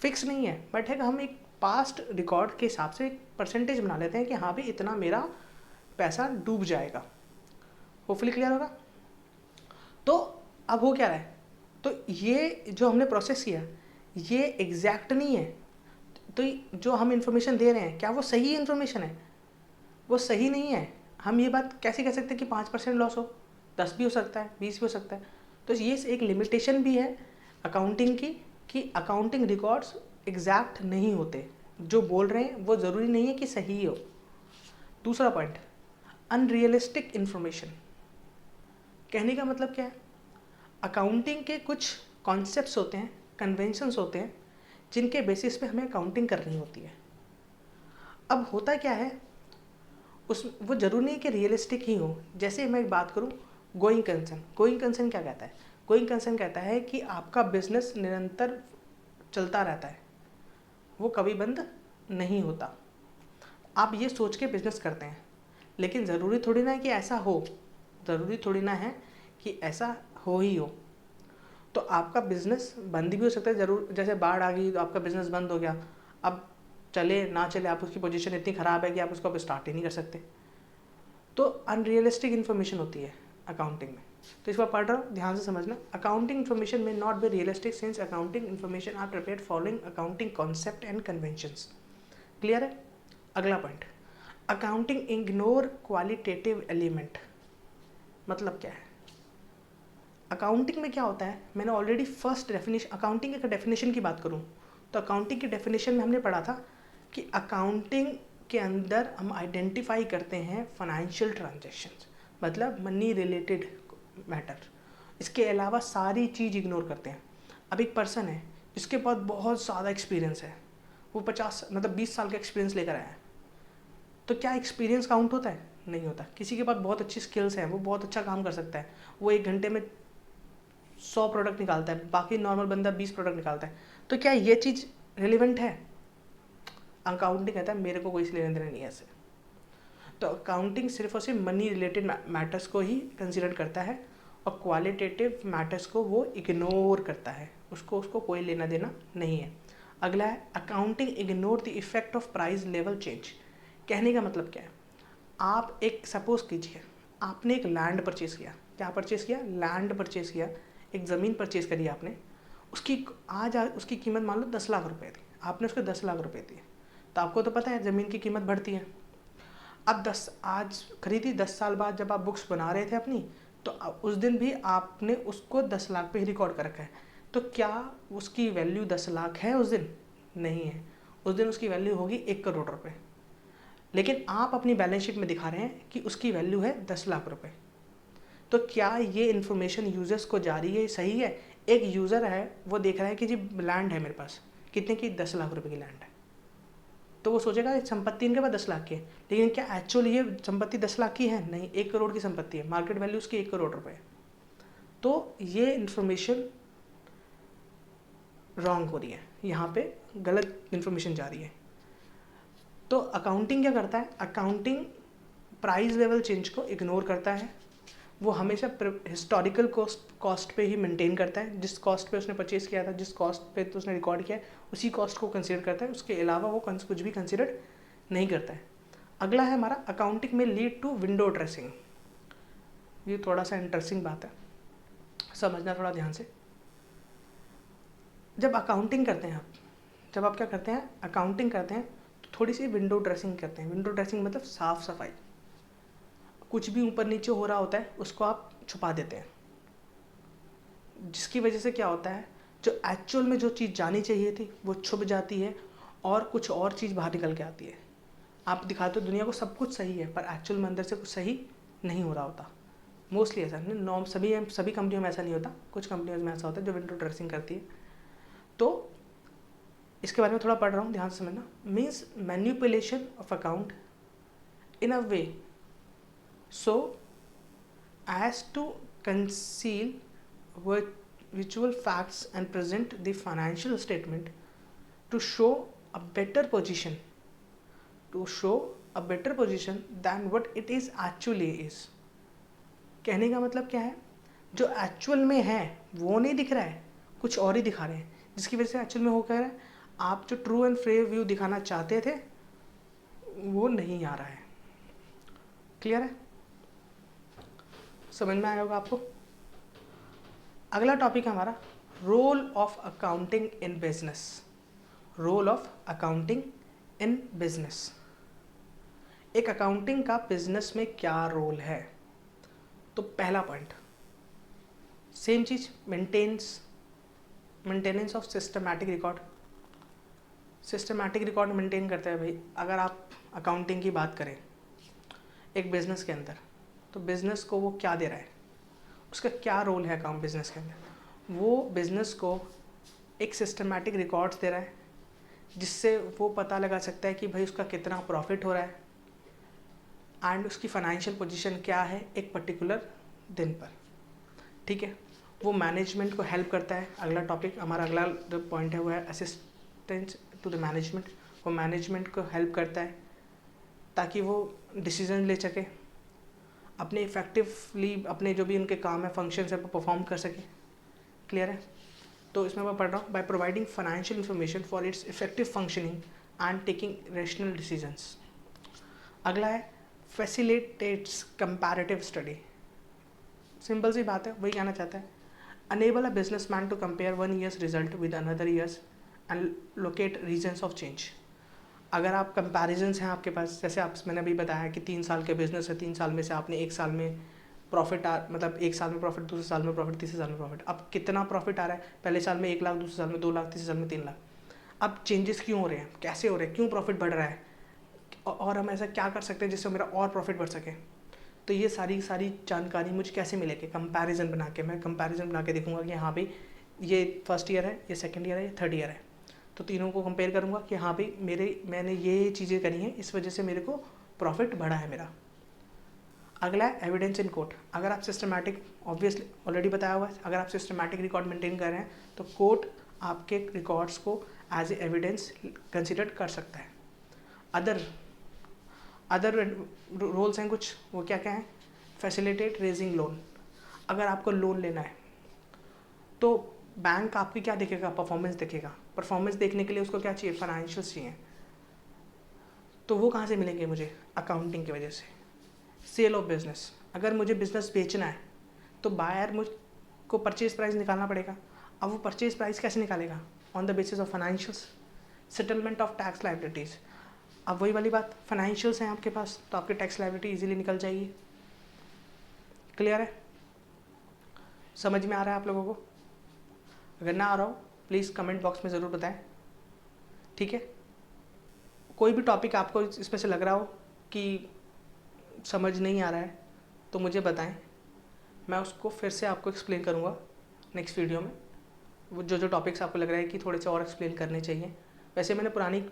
फिक्स नहीं है, बट है कि हम एक पास्ट रिकॉर्ड के हिसाब से एक परसेंटेज बना लेते हैं कि हाँ भाई इतना मेरा पैसा डूब जाएगा। होपफुली क्लियर होगा। तो अब हो क्या रहा है? तो ये जो हमने प्रोसेस किया ये एग्जैक्ट नहीं है। तो जो हम इंफॉर्मेशन दे रहे हैं, क्या वो सही इंफॉर्मेशन है? वो सही नहीं है। हम ये बात कैसे कह सकते हैं कि 5% लॉस हो, 10 भी हो सकता है, 20 भी हो सकता है। तो ये एक लिमिटेशन भी है अकाउंटिंग की, कि अकाउंटिंग रिकॉर्ड्स एग्जैक्ट नहीं होते। जो बोल रहे हैं वो ज़रूरी नहीं है कि सही हो। दूसरा पॉइंट, अनरियलिस्टिक इन्फॉर्मेशन। कहने का मतलब क्या है? अकाउंटिंग के कुछ कॉन्सेप्ट्स होते हैं, कन्वेंशंस होते हैं, जिनके बेसिस पे हमें अकाउंटिंग करनी होती है। अब होता क्या है, वो ज़रूरी नहीं कि रियलिस्टिक ही हो। जैसे मैं एक बात करूँ, गोइंग कंसर्न क्या कहता है? गोइंग कंसर्न कहता है कि आपका बिजनेस निरंतर चलता रहता है, वो कभी बंद नहीं होता। आप ये सोच के बिजनेस करते हैं, लेकिन ज़रूरी थोड़ी ना है कि ऐसा हो, ज़रूरी थोड़ी ना है कि ऐसा हो ही हो। तो आपका बिजनेस बंद भी हो सकता है, ज़रूर। जैसे बाढ़ आ गई तो आपका बिजनेस बंद हो गया, अब चले ना चले, आप उसकी पोजीशन इतनी ख़राब है कि आप उसको अब स्टार्ट ही नहीं कर सकते। तो अनरियलिस्टिक इन्फॉर्मेशन होती है अकाउंटिंग में। तो इस बार पढ़ रहा हूँ, ध्यान से समझना। अकाउंटिंग इन्फॉर्मेशन में not be realistic since accounting information are prepared following accounting concept and conventions. Clear है? अगला point, accounting ignore qualitative element. मतलब क्या है? अकाउंटिंग में क्या होता है, मैंने ऑलरेडी फर्स्ट डेफिनेशन, अकाउंटिंग के डेफिनेशन की बात करूँ तो अकाउंटिंग की डेफिनेशन में हमने पढ़ा था कि अकाउंटिंग के अंदर हम आइडेंटिफाई करते हैं फाइनेंशियल ट्रांजैक्शंस, मतलब मनी रिलेटेड मैटर। इसके अलावा सारी चीज़ इग्नोर करते हैं। अब एक पर्सन है जिसके पास बहुत ज़्यादा एक्सपीरियंस है, वो 20 साल का एक्सपीरियंस लेकर आया है, तो क्या एक्सपीरियंस काउंट होता है? नहीं होता। किसी के पास बहुत अच्छी स्किल्स हैं, वो बहुत अच्छा काम कर सकता है, वो 1 घंटे में 100 प्रोडक्ट निकालता है, बाकी नॉर्मल बंदा 20 प्रोडक्ट निकालता है, तो क्या ये चीज़ रिलेवेंट है? अकाउंटिंग कहता है मेरे को कोई लेना देना नहीं है ऐसे। तो अकाउंटिंग सिर्फ और सिर्फ मनी रिलेटेड मैटर्स को ही कंसिडर करता है और क्वालिटेटिव मैटर्स को वो इग्नोर करता है, उसको कोई लेना देना नहीं है। अगला है accounting ignore the effect of price level change. कहने का मतलब क्या है, आप एक सपोज कीजिए आपने एक लैंड परचेज़ किया, क्या परचेज़ किया? लैंड परचेज़ किया, एक ज़मीन परचेज़ करी आपने, उसकी आज उसकी कीमत मान लो 10 लाख रुपए थी, आपने उसको 10 लाख रुपए दिए, तो आपको तो पता है ज़मीन की कीमत बढ़ती है। अब 10 आज खरीदी, 10 साल बाद जब आप बुक्स बना रहे थे अपनी, तो उस दिन भी आपने उसको 10 लाख पे ही रिकॉर्ड कर रखा है, तो क्या उसकी वैल्यू 10 लाख है उस दिन? नहीं है, उस दिन उसकी वैल्यू होगी 1 करोड़ रुपए। लेकिन आप अपनी बैलेंस शीट में दिखा रहे हैं कि उसकी वैल्यू है 10 लाख रुपए। तो क्या ये इन्फॉर्मेशन यूज़र्स को जा रही है, सही है? एक यूज़र है, वो देख रहा है कि जी लैंड है मेरे पास, कितने की? 10 लाख रुपए की लैंड है, तो वो सोचेगा संपत्ति इनके पास 10 लाख की है, लेकिन क्या एक्चुअली ये संपत्ति 10 लाख की है? नहीं, 1 करोड़ की संपत्ति है, मार्केट वैल्यू उसकी 1 करोड़ रुपए है। तो ये इन्फॉर्मेशन रॉन्ग हो रही है, यहाँ पे गलत इन्फॉर्मेशन जा रही है। तो अकाउंटिंग क्या करता है? अकाउंटिंग प्राइस लेवल चेंज को इग्नोर करता है, वो हमेशा हिस्टोरिकल कॉस्ट पे ही मेंटेन करता है, जिस कॉस्ट पे उसने परचेज किया था, जिस कॉस्ट पे तो उसने रिकॉर्ड किया है, उसी कॉस्ट को कंसीडर करता है, उसके अलावा वो कुछ भी कंसीडर नहीं करता है। अगला है हमारा अकाउंटिंग में लीड टू विंडो ड्रेसिंग। ये थोड़ा सा इंटरेस्टिंग बात है, समझना थोड़ा ध्यान से। जब अकाउंटिंग करते हैं जब आप क्या करते हैं, अकाउंटिंग करते हैं, तो थोड़ी सी विंडो ड्रेसिंग करते हैं। विंडो ड्रेसिंग मतलब साफ़ सफाई, कुछ भी ऊपर नीचे हो रहा होता है उसको आप छुपा देते हैं, जिसकी वजह से क्या होता है, जो एक्चुअल में जो चीज़ जानी चाहिए थी वो छुप जाती है और कुछ और चीज़ बाहर निकल के आती है। आप दिखाते हो दुनिया को सब कुछ सही है, पर एक्चुअल में अंदर से कुछ सही नहीं हो रहा होता। मोस्टली ऐसा नहीं, नॉर्म सभी कंपनियों में ऐसा नहीं होता, कुछ कंपनियों में ऐसा होता है जो विंडो ड्रेसिंग करती है। तो इसके बारे में थोड़ा पढ़ रहा हूँ, ध्यान से समझना। Means manipulation of account in a way so as to conceal virtual facts and present the financial statement to show a better position than what it is actually is। कहने का मतलब क्या है, जो एक्चुअल में है वो नहीं दिख रहा है, कुछ और ही दिखा रहे हैं, जिसकी वजह से एक्चुअल में हो कह रहा है आप जो ट्रू एंड फेयर व्यू दिखाना चाहते थे वो नहीं आ रहा है। क्लियर है? समझ में आया होगा आपको। अगला टॉपिक है हमारा role of accounting in business. Role of accounting in business, एक अकाउंटिंग का बिजनेस में क्या रोल है? तो पहला पॉइंट सेम चीज, maintenance of systematic record. Systematic record maintain करते हैं भाई। अगर आप अकाउंटिंग की बात करें एक बिजनेस के अंदर, तो बिज़नेस को वो क्या दे रहा है, उसका क्या रोल है अकाउंट बिज़नेस के अंदर? वो बिज़नेस को एक सिस्टमैटिक रिकॉर्ड्स दे रहा है, जिससे वो पता लगा सकता है कि भाई उसका कितना प्रॉफिट हो रहा है एंड उसकी फाइनेंशियल पोजीशन क्या है एक पर्टिकुलर दिन पर। ठीक है, वो मैनेजमेंट को हेल्प करता है। अगला टॉपिक हमारा, अगला जो पॉइंट है वो है असिस्टेंस टू द मैनेजमेंट। वो मैनेजमेंट को हेल्प करता है ताकि वो डिसीजन ले सके, अपने इफेक्टिवली अपने जो भी उनके काम है, फंक्शन है, वो परफॉर्म कर सके। क्लियर है? तो इसमें मैं पढ़ रहा हूँ by providing financial information for its effective functioning and taking rational decisions. अगला है फैसिलिटेट्स कंपैरेटिव स्टडी। सिंपल सी बात है, वही कहना चाहता है enable a businessman to compare 1 years result with another years and locate reasons of change. अगर आप कंपैरिजन्स हैं आपके पास, जैसे मैंने अभी बताया कि 3 साल के बिजनेस है, 3 साल में से आपने 1 साल में मतलब एक साल में प्रॉफिट, दूसरे साल में प्रॉफिट, तीसरे साल में प्रॉफिट। अब कितना प्रॉफिट आ रहा है, पहले साल में 1 लाख, दूसरे साल में 2 लाख, तीसरे साल में 3 लाख। अब चेंजेस क्यों हो रहे हैं, कैसे हो रहे हैं, क्यों प्रॉफिट बढ़ रहा है, और हम ऐसा क्या कर सकते हैं जिससे मेरा और प्रॉफिट बढ़ सके। तो ये सारी जानकारी मुझे कैसे मिलेगी, कंपैरिजन बना के। मैं कंपैरिजन बना के देखूंगा कि हाँ भाई ये फर्स्ट ईयर है, ये सेकंड ईयर है, ये थर्ड ईयर है, तो तीनों को कंपेयर करूंगा कि हाँ भाई मैंने ये चीज़ें करी हैं, इस वजह से मेरे को प्रॉफिट बढ़ा है मेरा। अगला है एविडेंस इन कोर्ट। अगर आप सिस्टमैटिक, ऑब्वियसली ऑलरेडी बताया हुआ है, अगर आप सिस्टमैटिक रिकॉर्ड मेंटेन कर रहे हैं तो कोर्ट आपके रिकॉर्ड्स को एज ए एविडेंस कंसिडर कर सकता है। अदर रोल्स हैं कुछ, वो क्या क्या है, फैसिलिटेट रेजिंग लोन। अगर आपको लोन लेना है तो बैंक आपकी क्या देखेगा, परफॉर्मेंस देखेगा। परफॉर्मेंस देखने के लिए उसको क्या चाहिए, फाइनेंशियल्स चाहिए। तो वो कहाँ से मिलेंगे मुझे, अकाउंटिंग की वजह से। सेल ऑफ बिजनेस, अगर मुझे बिजनेस बेचना है तो बायर मुझको परचेज प्राइस निकालना पड़ेगा। अब वो परचेज प्राइस कैसे निकालेगा, on the basis of financials. Settlement of tax liabilities, अब वही वाली बात, फाइनेंशियल्स हैं आपके पास तो आपकी टैक्स लायबिलिटी इजीली निकल जाएगी। क्लियर है, समझ में आ रहा है आप लोगों को? अगर ना आ रहा हो प्लीज़ कमेंट बॉक्स में ज़रूर बताएं, ठीक है। कोई भी टॉपिक आपको इसमें से लग रहा हो कि समझ नहीं आ रहा है तो मुझे बताएं, मैं उसको फिर से आपको एक्सप्लेन करूँगा नेक्स्ट वीडियो में। वो जो टॉपिक्स आपको लग रहा है कि थोड़े से और एक्सप्लेन करने चाहिए। वैसे मैंने पुरानी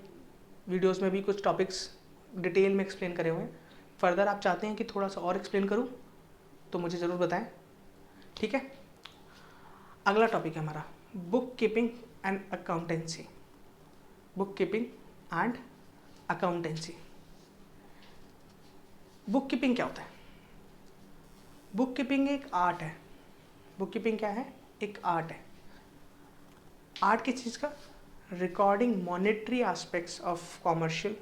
वीडियोस में भी कुछ टॉपिक्स डिटेल में एक्सप्लेन करे हुए हैं। फर्दर आप चाहते हैं कि थोड़ा सा और एक्सप्लेन करूँ तो मुझे ज़रूर बताएं, ठीक है। अगला टॉपिक है हमारा book keeping and accountancy. Book keeping and accountancy. Book keeping क्या होता है? बुक कीपिंग एक आर्ट है। बुक कीपिंग क्या है, एक आर्ट है। आर्ट किस चीज़ का, recording monetary aspects of commercial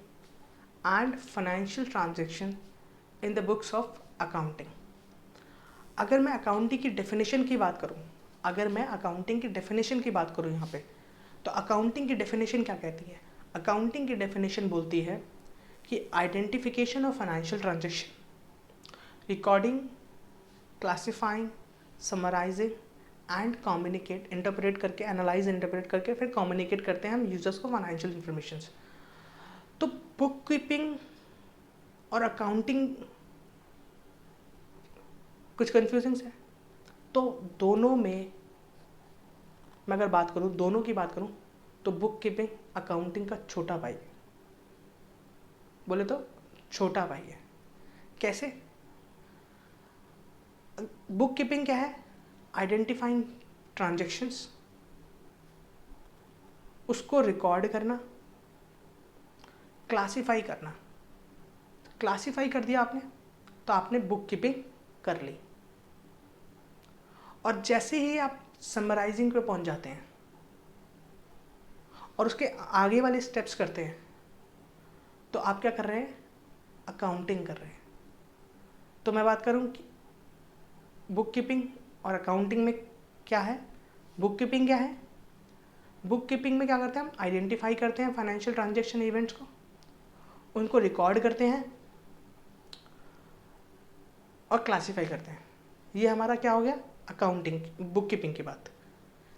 and financial transaction in the books of accounting. अगर मैं अकाउंटिंग की डेफिनेशन की बात करूं, यहाँ पे, तो अकाउंटिंग की डेफिनेशन क्या कहती है? अकाउंटिंग की डेफिनेशन बोलती है कि identification of financial transaction, recording, classifying, summarising and communicate, interpret करके, एनालाइज इंटरप्रेट करके फिर कम्युनिकेट करते हैं हम यूजर्स को फाइनेंशियल इंफॉर्मेशन। तो बुक कीपिंग और अकाउंटिंग कुछ कन्फ्यूजिंग है। तो दोनों में मैं अगर दोनों की बात करूं तो बुक कीपिंग अकाउंटिंग का छोटा भाई है। बोले तो छोटा भाई है। कैसे? बुक कीपिंग क्या है, आइडेंटिफाइंग ट्रांजैक्शंस, उसको रिकॉर्ड करना, क्लासिफाई करना। क्लासिफाई कर दिया आपने तो आपने बुक कीपिंग कर ली। और जैसे ही आप समराइजिंग पे पहुंच जाते हैं और उसके आगे वाले स्टेप्स करते हैं तो आप क्या कर रहे हैं, अकाउंटिंग कर रहे हैं। तो मैं बात करूं कि बुक कीपिंग और अकाउंटिंग में क्या है। बुक कीपिंग क्या है, बुक कीपिंग में क्या करते हैं हम, आइडेंटिफाई करते हैं फाइनेंशियल ट्रांजैक्शन इवेंट्स को, उनको रिकॉर्ड करते हैं और क्लासिफाई करते हैं। ये हमारा क्या हो गया, अकाउंटिंग, बुक कीपिंग की बात।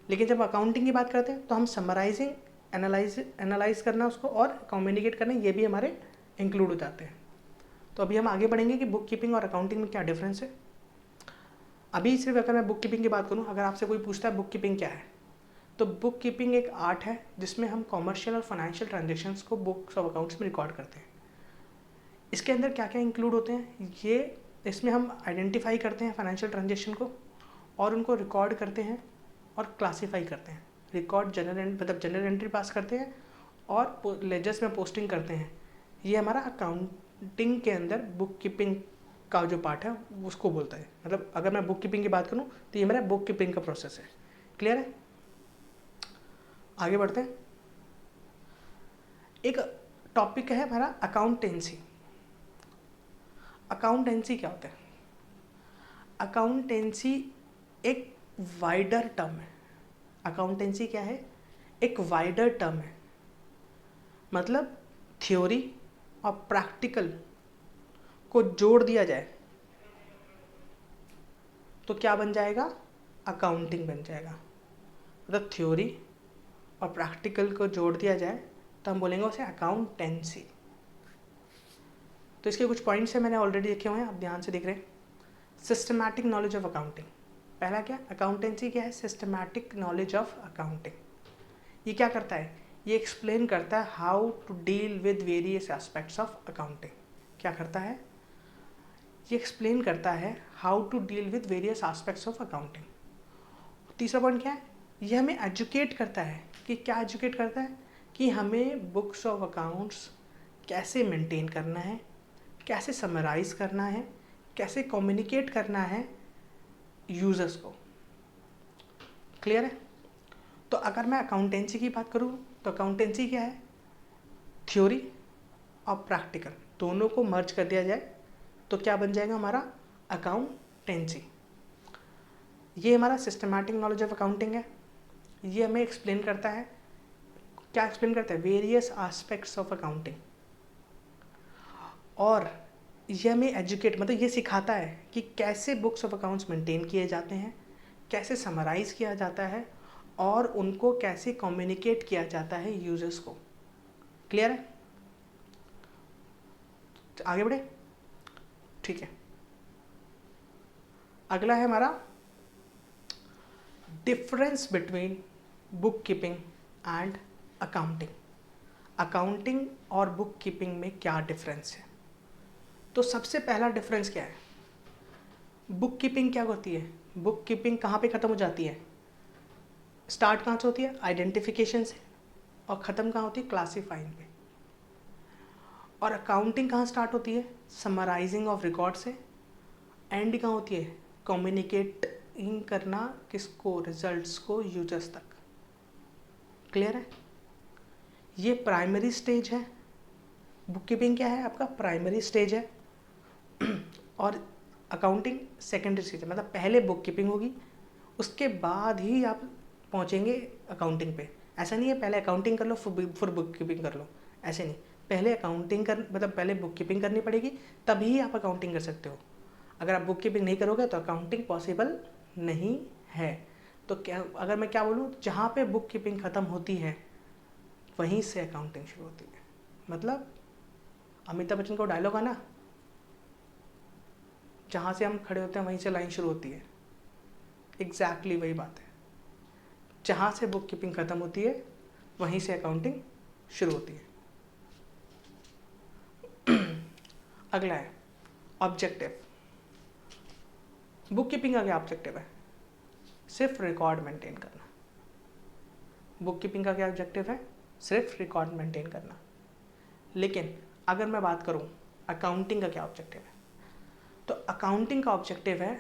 लेकिन जब अकाउंटिंग की बात करते हैं तो हम समराइजिंग, एनालाइज करना उसको और कम्युनिकेट करना, ये भी हमारे इंक्लूड हो जाते हैं। तो अभी हम आगे बढ़ेंगे कि बुक कीपिंग और अकाउंटिंग में क्या डिफरेंस है। अभी सिर्फ अगर मैं बुक कीपिंग की बात करूँ, अगर आपसे कोई पूछता है बुक कीपिंग क्या है, तो बुक कीपिंग एक आर्ट है जिसमें हम कॉमर्शियल और फाइनेंशियल ट्रांजेक्शन्स को बुक्स ऑफ अकाउंट्स में रिकॉर्ड करते हैं। इसके अंदर क्या क्या इंक्लूड होते हैं, ये इसमें हम आइडेंटिफाई करते हैं फाइनेंशियल ट्रांजेक्शन को और उनको रिकॉर्ड करते हैं और क्लासीफाई करते हैं। रिकॉर्ड जनरल एंट्री पास करते हैं और लेजर्स में पोस्टिंग करते हैं। ये हमारा अकाउंटिंग के अंदर बुक कीपिंग का जो पार्ट है उसको बोलता है। मतलब अगर मैं बुक कीपिंग की बात करूँ तो ये मेरा बुक कीपिंग का प्रोसेस है। क्लियर है, आगे बढ़ते हैं। एक टॉपिक है हमारा अकाउंटेंसी। अकाउंटेंसी क्या होता है? अकाउंटेंसी एक वाइडर टर्म है। अकाउंटेंसी क्या है, एक वाइडर टर्म है। मतलब थ्योरी और प्रैक्टिकल को जोड़ दिया जाए तो क्या बन जाएगा, अकाउंटिंग बन जाएगा। मतलब थ्योरी और प्रैक्टिकल को जोड़ दिया जाए तो हम बोलेंगे उसे अकाउंटेंसी। तो इसके कुछ पॉइंट्स हैं, मैंने ऑलरेडी लिखे हुए हैं, आप ध्यान से देख रहे हैं। सिस्टमैटिक नॉलेज ऑफ अकाउंटिंग, पहला क्या, अकाउंटेंसी क्या है, सिस्टमैटिक नॉलेज ऑफ अकाउंटिंग। ये क्या करता है, ये एक्सप्लेन करता है how to deal with various aspects of accounting. क्या करता है, ये एक्सप्लेन करता है how to deal with various aspects of accounting. तीसरा पॉइंट क्या है, ये हमें एजुकेट करता है। कि क्या एजुकेट करता है, कि हमें बुक्स ऑफ अकाउंट्स कैसे मेंटेन करना है, कैसे समराइज करना है, कैसे कम्युनिकेट करना है यूजर्स को। क्लियर है। तो अगर मैं अकाउंटेंसी की बात करूँ तो अकाउंटेंसी क्या है, थ्योरी और प्रैक्टिकल दोनों को मर्ज कर दिया जाए तो क्या बन जाएगा हमारा, अकाउंटेंसी। ये हमारा सिस्टमैटिक नॉलेज ऑफ अकाउंटिंग है। ये हमें एक्सप्लेन करता है, क्या एक्सप्लेन करता है, वेरियस एस्पेक्ट्स ऑफ अकाउंटिंग। और ये हमें एजुकेट, मतलब ये सिखाता है कि कैसे बुक्स ऑफ अकाउंट्स मेंटेन किए जाते हैं, कैसे समराइज किया जाता है और उनको कैसे कम्युनिकेट किया जाता है यूजर्स को। क्लियर है। तो आगे बढ़े, ठीक है। अगला है हमारा difference between book keeping and accounting. Accounting और बुक कीपिंग में क्या डिफरेंस है। तो सबसे पहला डिफरेंस क्या है, बुक कीपिंग क्या होती है, बुक कीपिंग कहाँ पे ख़त्म हो जाती है, स्टार्ट कहाँ से होती है, आइडेंटिफिकेशन से, और ख़त्म कहाँ होती है, क्लासीफाइंग पे। और अकाउंटिंग कहाँ स्टार्ट होती है, समराइजिंग ऑफ रिकॉर्ड से, एंड कहाँ होती है, कम्युनिकेटिंग करना किसको, रिजल्ट्स को यूजर्स तक। क्लियर है। ये प्राइमरी स्टेज है, बुक कीपिंग क्या है आपका, प्राइमरी स्टेज है और अकाउंटिंग सेकेंडरी स्टेज है। मतलब पहले बुक कीपिंग होगी, उसके बाद ही आप पहुंचेंगे अकाउंटिंग पे। ऐसा नहीं है पहले अकाउंटिंग कर लो फिर बुक कीपिंग कर लो, ऐसे नहीं। पहले अकाउंटिंग कर, मतलब पहले बुक कीपिंग करनी पड़ेगी, तभी आप अकाउंटिंग कर सकते हो। अगर आप बुक कीपिंग नहीं करोगे तो अकाउंटिंग पॉसिबल नहीं है। तो क्या, अगर मैं क्या बोलूँ, जहाँ पे बुक कीपिंग ख़त्म होती है वहीं से अकाउंटिंग शुरू होती है। मतलब अमिताभ बच्चन को डायलॉग है ना, जहाँ से हम खड़े होते हैं वहीं से लाइन शुरू होती है। एग्जैक्टली वही बात है, जहाँ से बुक कीपिंग ख़त्म होती है वहीं से अकाउंटिंग शुरू होती है। अगला है ऑब्जेक्टिव। बुक कीपिंग का क्या ऑब्जेक्टिव है, सिर्फ रिकॉर्ड मेंटेन करना। बुक कीपिंग का क्या ऑब्जेक्टिव है, सिर्फ रिकॉर्ड मेंटेन करना। लेकिन अगर मैं बात करूं अकाउंटिंग का क्या ऑब्जेक्टिव है, तो अकाउंटिंग का ऑब्जेक्टिव है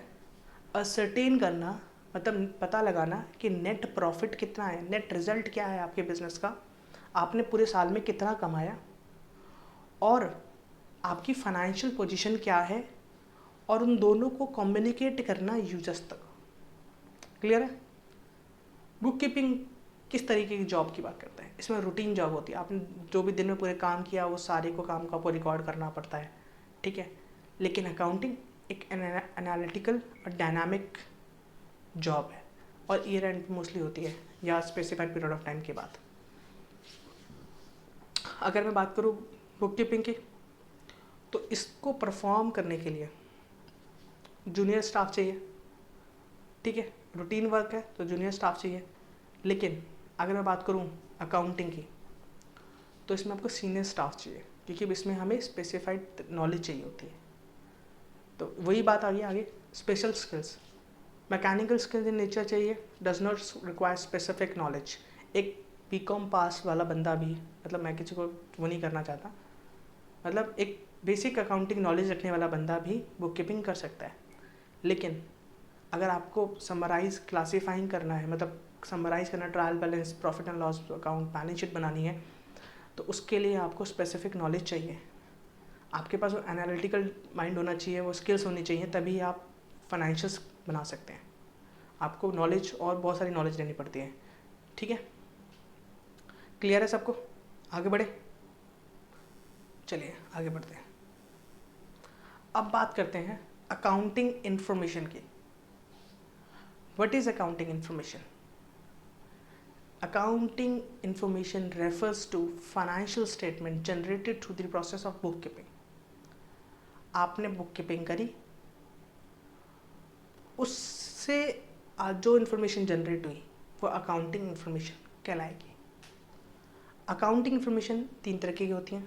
असर्टेन करना, मतलब पता लगाना कि नेट प्रॉफिट कितना है, नेट रिजल्ट क्या है आपके बिजनेस का, आपने पूरे साल में कितना कमाया, और आपकी फाइनेंशियल पोजीशन क्या है, और उन दोनों को कम्युनिकेट करना यूजर्स तक। क्लियर है। बुक कीपिंग किस तरीके की जॉब की बात करता है, इसमें रूटीन जॉब होती है, आपने जो भी दिन में पूरे काम किया वो सारे को काम का आपको रिकॉर्ड करना पड़ता है, ठीक है। लेकिन अकाउंटिंग एक एनालिटिकल और डायनामिक जॉब है और ईयर एंड मोस्टली होती है या स्पेसिफाइड पीरियड ऑफ टाइम के बाद। अगर मैं बात करूँ बुक कीपिंग की, तो इसको परफॉर्म करने के लिए जूनियर स्टाफ चाहिए, ठीक है। रूटीन वर्क है तो जूनियर स्टाफ चाहिए। लेकिन अगर मैं बात करूं अकाउंटिंग की, तो इसमें आपको सीनियर स्टाफ चाहिए, क्योंकि इसमें हमें स्पेसिफाइड नॉलेज चाहिए होती है। तो वही बात आ गई आगे, special skills, mechanical skills in nature चाहिए, does not require specific knowledge. एक बीकॉम पास वाला बंदा भी, मतलब मैं किसी को वो नहीं करना चाहता, मतलब एक बेसिक अकाउंटिंग नॉलेज रखने वाला बंदा भी बुक कीपिंग कर सकता है। लेकिन अगर आपको समराइज क्लासीफाइंग करना है, मतलब समराइज करना, trial balance, profit and loss account, balance sheet बनानी है, तो उसके लिए आपको स्पेसिफिक नॉलेज चाहिए। आपके पास वो एनालिटिकल माइंड होना चाहिए, वो स्किल्स होनी चाहिए, तभी आप फाइनेंशियल्स बना सकते हैं। आपको नॉलेज और बहुत सारी नॉलेज लेनी पड़ती है, ठीक है। क्लियर है सबको, आगे बढ़े, चलिए आगे बढ़ते हैं। अब बात करते हैं अकाउंटिंग इन्फॉर्मेशन की। What is accounting information? Accounting information refers to financial statement generated through the process of bookkeeping. आपने बुक कीपिंग करी, उससे जो इन्फॉर्मेशन जनरेट हुई वो अकाउंटिंग इन्फॉर्मेशन कहलाएगी। अकाउंटिंग इन्फॉर्मेशन 3 तरह की होती हैं,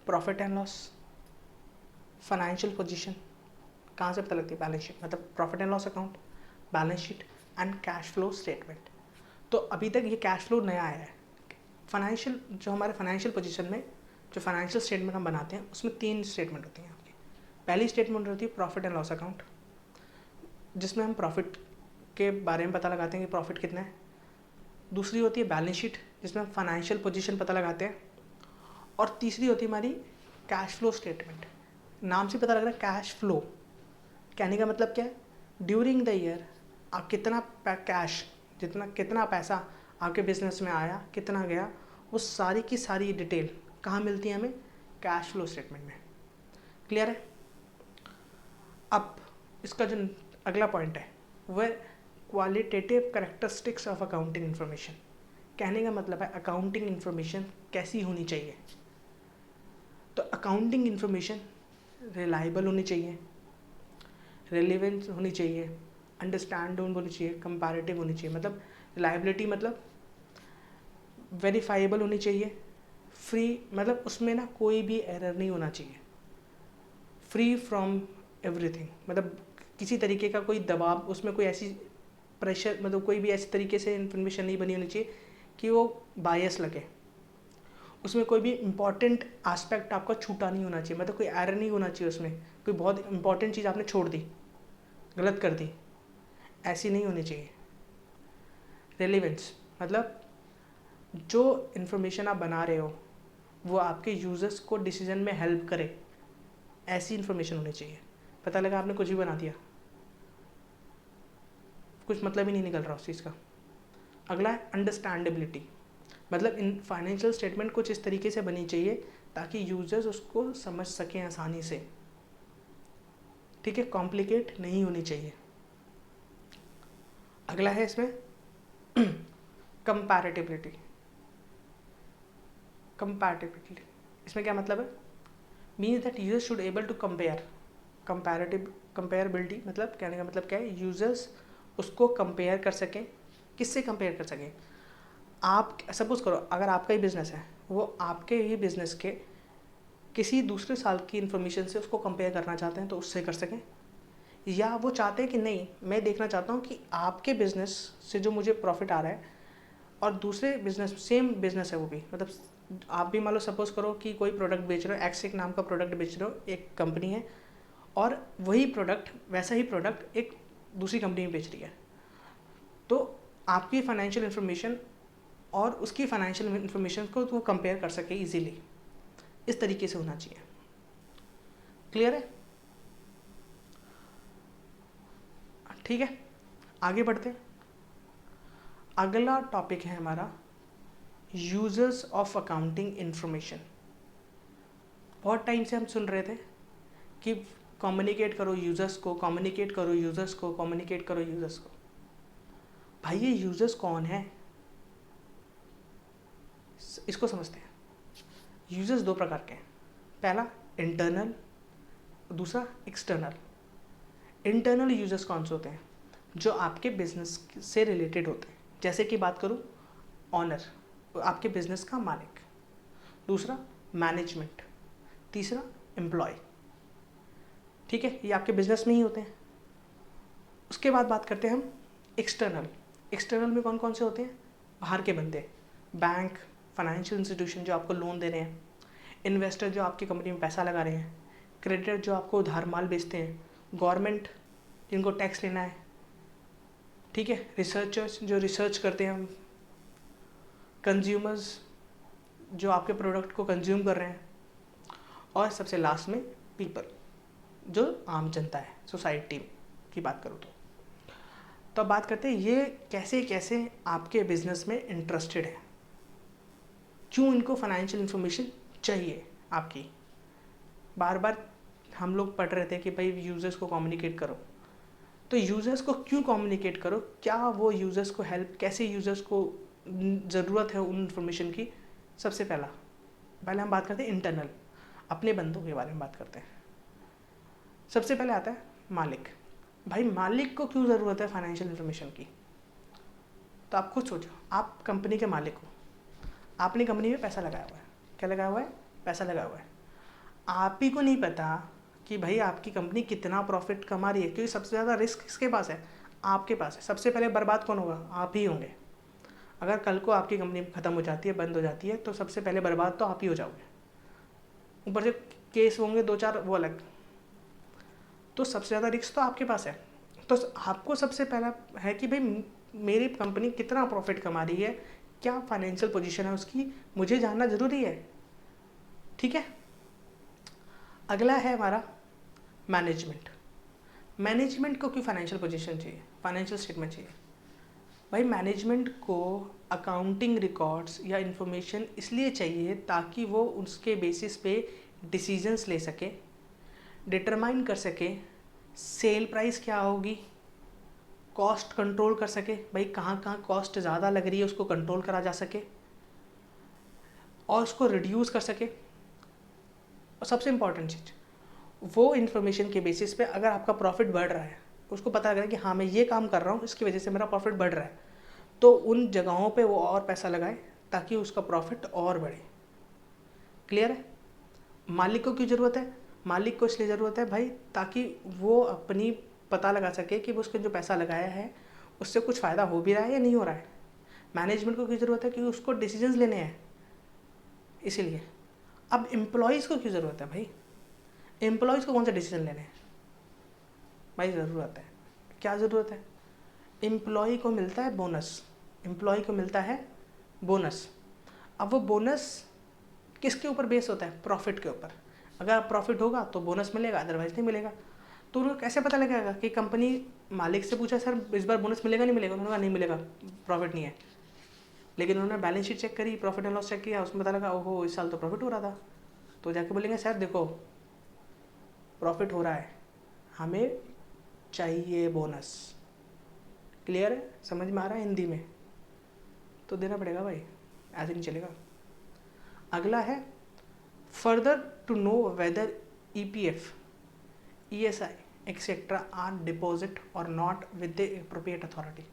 profit and loss, financial position, कहाँ से पता लगती है, बैलेंस शीट, मतलब profit and loss account, balance sheet and cash flow statement. तो अभी तक ये कैश फ्लो नया आया है। फाइनेंशियल, जो हमारे फाइनेंशियल पोजीशन में जो फाइनेंशियल स्टेटमेंट हम बनाते हैं उसमें 3 स्टेटमेंट होती हैं आपकी। पहली स्टेटमेंट होती है प्रॉफिट एंड लॉस अकाउंट, जिसमें हम प्रॉफिट के बारे में पता लगाते हैं कि प्रॉफिट कितना है। दूसरी होती है बैलेंस शीट, जिसमें हम फाइनेंशियल पोजीशन पता लगाते हैं। और तीसरी होती है हमारी कैश फ्लो स्टेटमेंट। नाम से पता लग रहा है कैश फ्लो, कहने का मतलब क्या है, ड्यूरिंग द ईयर आप कितना कैश, कितना पैसा आपके बिजनेस में आया, कितना गया, वो सारी की सारी डिटेल कहाँ मिलती है हमें, कैश फ्लो स्टेटमेंट में। क्लियर है? अब इसका जो अगला पॉइंट है वह qualitative characteristics of accounting information. कहने का मतलब है अकाउंटिंग इन्फॉर्मेशन कैसी होनी चाहिए। तो अकाउंटिंग इन्फॉर्मेशन रिलायबल होनी चाहिए, रेलिवेंट होनी चाहिए, अंडरस्टैंड होनी चाहिए, कंपैरेटिव होनी चाहिए। मतलब रिलायबिलिटी मतलब वेरीफाइबल होनी चाहिए, फ्री मतलब उसमें ना कोई भी एरर नहीं होना चाहिए, फ्री फ्रॉम एवरीथिंग, मतलब किसी तरीके का कोई दबाव, उसमें कोई ऐसी प्रेशर, मतलब कोई भी ऐसी तरीके से इन्फॉर्मेशन नहीं बनी होनी चाहिए कि वो बायस लगे। उसमें कोई भी इम्पॉर्टेंट एस्पेक्ट आपका छूटा नहीं होना चाहिए, मतलब कोई एरर नहीं होना चाहिए, उसमें कोई बहुत इंपॉर्टेंट चीज़ आपने छोड़ दी, गलत कर दी, ऐसी नहीं होनी चाहिए। रेलिवेंस मतलब जो इन्फॉर्मेशन आप बना रहे हो वो आपके यूज़र्स को डिसीजन में हेल्प करे, ऐसी इन्फॉर्मेशन होनी चाहिए। पता लगा आपने कुछ भी बना दिया, कुछ मतलब ही नहीं निकल रहा उस चीज़ का। अगला है अंडरस्टैंडेबिलिटी, मतलब इन फाइनेंशियल स्टेटमेंट कुछ इस तरीके से बनी चाहिए ताकि यूजर्स उसको समझ सकें आसानी से। ठीक है, कॉम्प्लिकेट नहीं होनी चाहिए। अगला है इसमें कंपैरेटिबिलिटी। कंपैरेटिबिलिटी इसमें क्या मतलब है, means that users should able to compare. Comparability मतलब कहने का मतलब क्या है, यूजर्स उसको कंपेयर कर सकें। किससे कंपेयर कर सकें, आप सपोज करो अगर आपका ही बिज़नेस है, वो आपके ही बिज़नेस के किसी दूसरे साल की इन्फॉर्मेशन से उसको कंपेयर करना चाहते हैं तो उससे कर सकें, या वो चाहते हैं कि नहीं मैं देखना चाहता हूँ कि आपके बिज़नेस से जो मुझे प्रॉफिट आ रहा है और दूसरे बिज़नेस, सेम बिज़नेस है वो भी, मतलब आप भी मान लो सपोज करो कि कोई प्रोडक्ट बेच रहे हो, एक्स एक नाम का प्रोडक्ट बेच रहे हो, एक कंपनी है, और वही प्रोडक्ट, वैसा ही प्रोडक्ट एक दूसरी कंपनी में बेच रही है, तो आपकी फाइनेंशियल इन्फॉर्मेशन और उसकी फाइनेंशियल इन्फॉर्मेशन को वो कंपेयर कर सके इजीली। इस तरीके से होना चाहिए। क्लियर है? ठीक है, आगे बढ़ते हैं। अगला टॉपिक है हमारा यूजर्स ऑफ अकाउंटिंग इन्फॉर्मेशन। बहुत टाइम से हम सुन रहे थे कि कम्युनिकेट करो यूजर्स को, कम्युनिकेट करो यूजर्स को, कम्युनिकेट करो यूजर्स को। भाई ये यूजर्स कौन है, इसको समझते हैं। यूजर्स 2 प्रकार के हैं, पहला इंटरनल, दूसरा एक्सटर्नल। इंटरनल यूजर्स कौन से होते हैं, जो आपके बिजनेस से रिलेटेड होते हैं। जैसे कि बात करूँ ऑनर, आपके बिजनेस का मालिक, दूसरा मैनेजमेंट, तीसरा एम्प्लॉय। ठीक है, ये आपके बिजनेस में ही होते हैं। उसके बाद बात करते हैं हम एक्सटर्नल। एक्सटर्नल में कौन कौन से होते हैं, बाहर के बंदे, बैंक, फाइनेंशियल इंस्टीट्यूशन जो आपको लोन दे रहे हैं, इन्वेस्टर जो आपकी कंपनी में पैसा लगा रहे हैं, क्रेडिटर जो आपको उधार माल बेचते हैं, गवर्नमेंट जिनको टैक्स लेना है, ठीक है, रिसर्चर्स जो रिसर्च करते हैं, कंज्यूमर्स जो आपके प्रोडक्ट को कंज्यूम कर रहे हैं, और सबसे लास्ट में पीपल जो आम जनता है, सोसाइटी की बात करूँ तो अब बात करते हैं ये कैसे कैसे आपके बिजनेस में इंटरेस्टेड है, क्यों इनको फाइनेंशियल इन्फॉर्मेशन चाहिए आपकी। बार बार हम लोग पढ़ रहे थे कि भाई यूजर्स को कम्युनिकेट करो, तो यूज़र्स को क्यों कम्युनिकेट करो, क्या वो यूज़र्स को हेल्प, कैसे यूज़र्स को ज़रूरत है उन इन्फॉर्मेशन की। सबसे पहले हम बात करते हैं इंटरनल, अपने बंदों के बारे में बात करते हैं। सबसे पहले आता है मालिक। भाई मालिक को क्यों ज़रूरत है फाइनेंशियल इन्फॉर्मेशन की? तो आप खुद सोचो, आप कंपनी के मालिक हो, आपने कंपनी में पैसा लगाया हुआ है। क्या लगाया हुआ है? पैसा लगाया हुआ है। आप ही को नहीं पता कि भाई आपकी कंपनी कितना प्रॉफिट कमा रही है, क्योंकि सबसे ज़्यादा रिस्क किसके पास है? आपके पास है। सबसे पहले बर्बाद कौन होगा? आप ही होंगे। अगर कल को आपकी कंपनी ख़त्म हो जाती है, बंद हो जाती है, तो सबसे पहले बर्बाद तो आप ही हो जाओगे। ऊपर से केस होंगे 2-4, वो अलग। तो सबसे ज़्यादा रिस्क तो आपके पास है। तो आपको सबसे पहला है कि भाई मेरी कंपनी कितना प्रॉफिट कमा रही है, क्या फाइनेंशियल पोजीशन है उसकी, मुझे जानना ज़रूरी है। ठीक है। अगला है हमारा मैनेजमेंट। मैनेजमेंट को क्यों फाइनेंशियल पोजीशन चाहिए, फाइनेंशियल स्टेटमेंट चाहिए? भाई मैनेजमेंट को अकाउंटिंग रिकॉर्ड्स या इन्फॉर्मेशन इसलिए चाहिए ताकि वो उसके बेसिस पे डिसीजंस ले सके, डिटरमाइन कर सके सेल प्राइस क्या होगी, कॉस्ट कंट्रोल कर सके, भाई कहाँ कहाँ कॉस्ट ज़्यादा लग रही है उसको कंट्रोल करा जा सके और उसको रिड्यूस कर सके। और सबसे इम्पॉर्टेंट चीज़, वो इन्फॉर्मेशन के बेसिस पे अगर आपका प्रॉफिट बढ़ रहा है, उसको पता लग रहा है कि हाँ मैं ये काम कर रहा हूँ, इसकी वजह से मेरा प्रॉफिट बढ़ रहा है, तो उन जगहों पे वो और पैसा लगाए ताकि उसका प्रॉफिट और बढ़े। क्लियर है? मालिक को क्यों ज़रूरत है? मालिक को इसलिए ज़रूरत है भाई ताकि वो अपनी पता लगा सके कि वो उसका जो पैसा लगाया है उससे कुछ फ़ायदा हो भी रहा है या नहीं हो रहा है। मैनेजमेंट को क्यों ज़रूरत है? क्योंकि उसको डिसीजंस लेने हैं, इसीलिए। अब एम्प्लॉयज़ को क्यों ज़रूरत है भाई? एम्प्लॉयज़ को कौन सा डिसीजन लेने हैं? भाई ज़रूरत है। क्या ज़रूरत है? एम्प्लॉय को मिलता है बोनस, एम्प्लॉय को मिलता है बोनस। अब वो बोनस किसके ऊपर बेस होता है? प्रॉफिट के ऊपर। अगर प्रॉफिट होगा तो बोनस मिलेगा, अदरवाइज नहीं मिलेगा। तो उनको कैसे पता लगेगा कि कंपनी मालिक से पूछा सर इस बार बोनस मिलेगा नहीं मिलेगा, उन्होंने कहा नहीं मिलेगा, प्रॉफिट नहीं है। लेकिन उन्होंने बैलेंस शीट चेक करी, प्रॉफिट एंड लॉस चेक किया, उसमें पता लगा ओहो इस साल तो प्रॉफिट हो रहा था। तो जाके बोलेंगे सर देखो प्रॉफिट हो रहा है, हमें चाहिए बोनस। क्लियर है? समझ में आ रहा है हिंदी में? तो देना पड़ेगा भाई, ऐसे नहीं चलेगा। अगला है further to know whether EPF, ESI etcetera are deposit और not with the appropriate authority.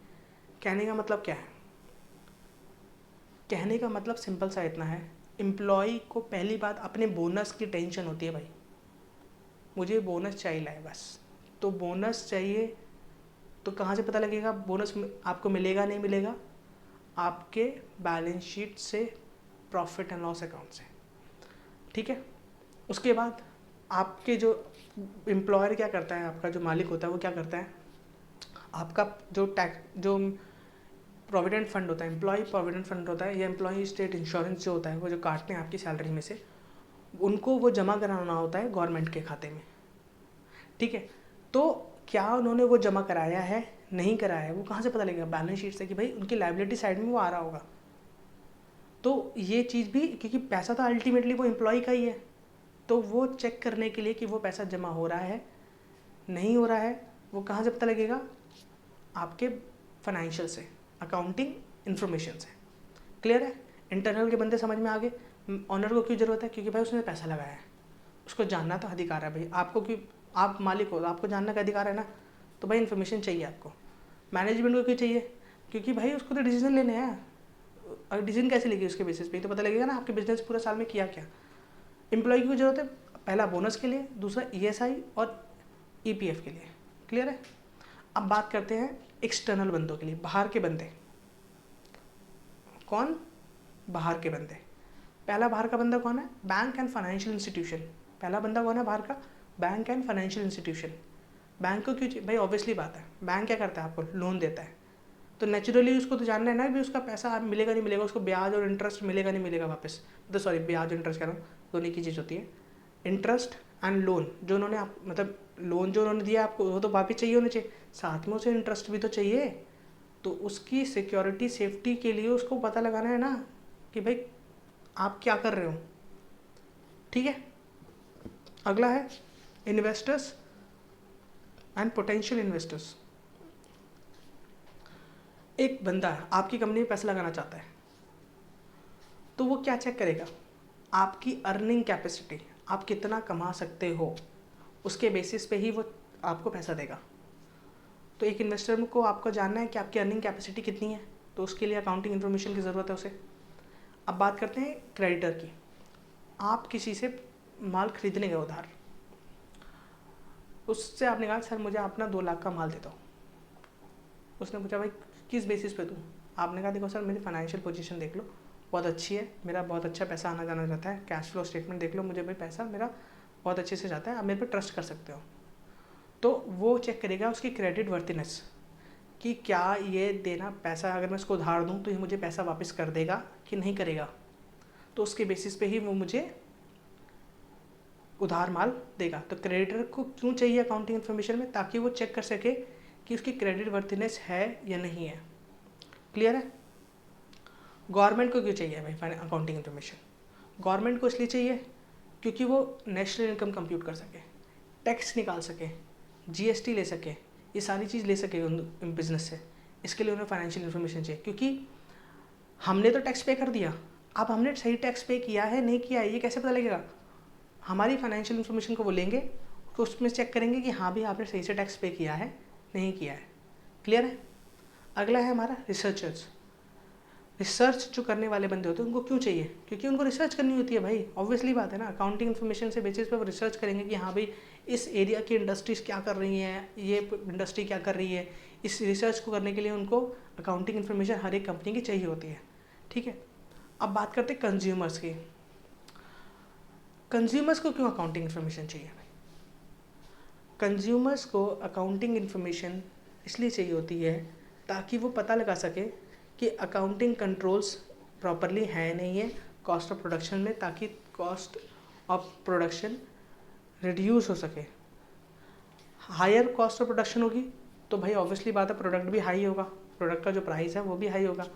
कहने का मतलब क्या है? कहने का मतलब सिंपल सा इतना है, एम्प्लॉय को पहली बात अपने बोनस की टेंशन होती है। भाई मुझे बोनस चाहिए बस। तो बोनस चाहिए तो कहाँ से पता लगेगा बोनस आपको मिलेगा नहीं मिलेगा? आपके बैलेंस शीट से, प्रॉफिट एंड लॉस अकाउंट से। ठीक है। उसके बाद आपके जो एम्प्लॉयर क्या करता है, आपका जो मालिक होता है वो क्या करता है, आपका जो टैक्स, जो प्रोविडेंट फंड होता है, एम्प्लॉय प्रोविडेंट फंड होता है या एम्प्लॉय स्टेट इंश्योरेंस जो होता है, वो जो काटते हैं आपकी सैलरी में से, उनको वो जमा कराना होता है गवर्नमेंट के खाते में। ठीक है। तो क्या उन्होंने वो जमा कराया है, नहीं कराया है, वो कहाँ से पता लगेगा? बैलेंस शीट से कि भाई उनकी लाइबिलिटी साइड में वो आ रहा होगा। तो ये चीज़ भी, क्योंकि पैसा तो अल्टीमेटली वो एम्प्लॉय का ही है, तो वो चेक करने के लिए कि वो पैसा जमा हो रहा है नहीं हो रहा है, वो कहाँ से पता लगेगा? आपके फाइनेंशियल से, अकाउंटिंग इन्फॉर्मेशन से। क्लियर है? इंटरनल के बंदे समझ में आ गए। ऑनर को क्यों ज़रूरत है? क्योंकि भाई उसने पैसा लगाया है, उसको जानना तो अधिकार है भाई आपको, कि आप मालिक हो तो आपको जानने का अधिकार है ना, तो भाई इन्फॉर्मेशन चाहिए आपको। मैनेजमेंट को क्यों चाहिए? क्योंकि भाई उसको तो डिसीजन लेने हैं। और डिसीजन कैसे लेगी? उसके बेसिस पे तो पता लगेगा ना आपके बिजनेस पूरा साल में किया क्या। एम्प्लॉय की ज़रूरत है पहला बोनस के लिए, दूसरा ESI और EPF के लिए। क्लियर है? अब बात करते हैं एक्सटर्नल बंदों के लिए, बाहर के बंदे। कौन? बाहर के बंदे। पहला बाहर का बंदा कौन है? Bank and financial institution. पहला बंदा कौन है बाहर का? Bank and financial institution. Bank को क्यों चाहिए भाई? ऑब्वियसली बात है, बैंक क्या करता है? आपको लोन देता है, तो नेचुरली उसको तो जानना है ना भी उसका पैसा मिलेगा नहीं मिलेगा, उसको ब्याज और इंटरेस्ट मिलेगा नहीं मिलेगा वापस। तो सॉरी, ब्याज और इंटरेस्ट कह रहा हूँ, दोनों की चीज़ होती है। इंटरेस्ट एंड लोन जो उन्होंने आप, मतलब लोन जो उन्होंने दिया आपको वो तो वापस चाहिए होने चाहिए, साथ में उसे इंटरेस्ट भी तो चाहिए। तो उसकी सिक्योरिटी सेफ्टी के लिए उसको पता लगाना है ना कि भाई आप क्या कर रहे हो। ठीक है। अगला है इन्वेस्टर्स एंड पोटेंशियल इन्वेस्टर्स। एक बंदा आपकी कंपनी में पैसा लगाना चाहता है, तो वो क्या चेक करेगा? आपकी अर्निंग कैपेसिटी, आप कितना कमा सकते हो, उसके बेसिस पे ही वो आपको पैसा देगा। तो एक इन्वेस्टर को आपको जानना है कि आपकी अर्निंग कैपेसिटी कितनी है, तो उसके लिए अकाउंटिंग इन्फॉर्मेशन की ज़रूरत है उसे। अब बात करते हैं क्रेडिटर की। आप किसी से माल खरीदने गए उधार, उससे आपने कहा सर मुझे अपना 2 लाख का माल दे दो। उसने पूछा भाई किस बेसिस पे दूँ? आपने कहा देखो सर मेरी फाइनेंशियल पोजीशन देख लो, बहुत अच्छी है, मेरा बहुत अच्छा पैसा आना जाना रहता है, कैश फ्लो स्टेटमेंट देख लो, मुझे भाई पैसा मेरा बहुत अच्छे से जाता है, आप मेरे पे ट्रस्ट कर सकते हो। तो वो चेक करेगा उसकी क्रेडिट वर्थिनेस कि क्या ये देना पैसा, अगर मैं इसको उधार दूँ तो ये मुझे पैसा वापस कर देगा कि नहीं करेगा। तो उसके बेसिस पे ही वो मुझे उधार माल देगा। तो क्रेडिटर को क्यों चाहिए अकाउंटिंग इन्फॉर्मेशन में? ताकि वो चेक कर सके कि उसकी क्रेडिट वर्थिनेस है या नहीं है। क्लियर है? गवर्नमेंट को क्यों चाहिए भाई अकाउंटिंग इन्फॉर्मेशन? गवर्नमेंट को इसलिए चाहिए क्योंकि वो नेशनल इनकम कंप्यूट कर सके, टैक्स निकाल सके, जीएसटी ले सके, ये सारी चीज़ ले सके उन बिजनेस से। इसके लिए उन्हें फाइनेंशियल इन्फॉर्मेशन चाहिए, क्योंकि हमने तो टैक्स पे कर दिया, अब हमने सही टैक्स पे किया है नहीं किया है ये कैसे पता लगेगा? हमारी फाइनेंशियल इन्फॉर्मेशन को वो लेंगे, तो उसमें चेक करेंगे कि हाँ भी आपने सही से टैक्स पे किया है नहीं किया है। क्लियर है? अगला है हमारा रिसर्चर्स। रिसर्च जो करने वाले बंदे होते हैं उनको क्यों चाहिए? क्योंकि उनको रिसर्च करनी होती है भाई, ऑब्वियसली बात है ना। अकाउंटिंग इन्फॉर्मेशन से बेसिस पे वो रिसर्च करेंगे कि हाँ भाई इस एरिया की इंडस्ट्रीज़ क्या कर रही हैं, ये इंडस्ट्री क्या कर रही है। इस रिसर्च को करने के लिए उनको अकाउंटिंग इन्फॉर्मेशन हर एक कंपनी की चाहिए होती है। ठीक है, अब बात करते हैं कंज्यूमर्स की। कंज्यूमर्स को क्यों अकाउंटिंग इन्फॉर्मेशन चाहिए भाई? कंज्यूमर्स को अकाउंटिंग इन्फॉर्मेशन इसलिए चाहिए होती है ताकि वो पता लगा सके कि अकाउंटिंग कंट्रोल्स प्रॉपरली है नहीं है कॉस्ट ऑफ प्रोडक्शन में, ताकि कॉस्ट ऑफ प्रोडक्शन रिड्यूस हो सके। हायर कॉस्ट ऑफ प्रोडक्शन होगी तो भाई ऑब्वियसली बात है प्रोडक्ट भी हाई होगा, प्रोडक्ट का जो प्राइस है वो भी हाई होगा।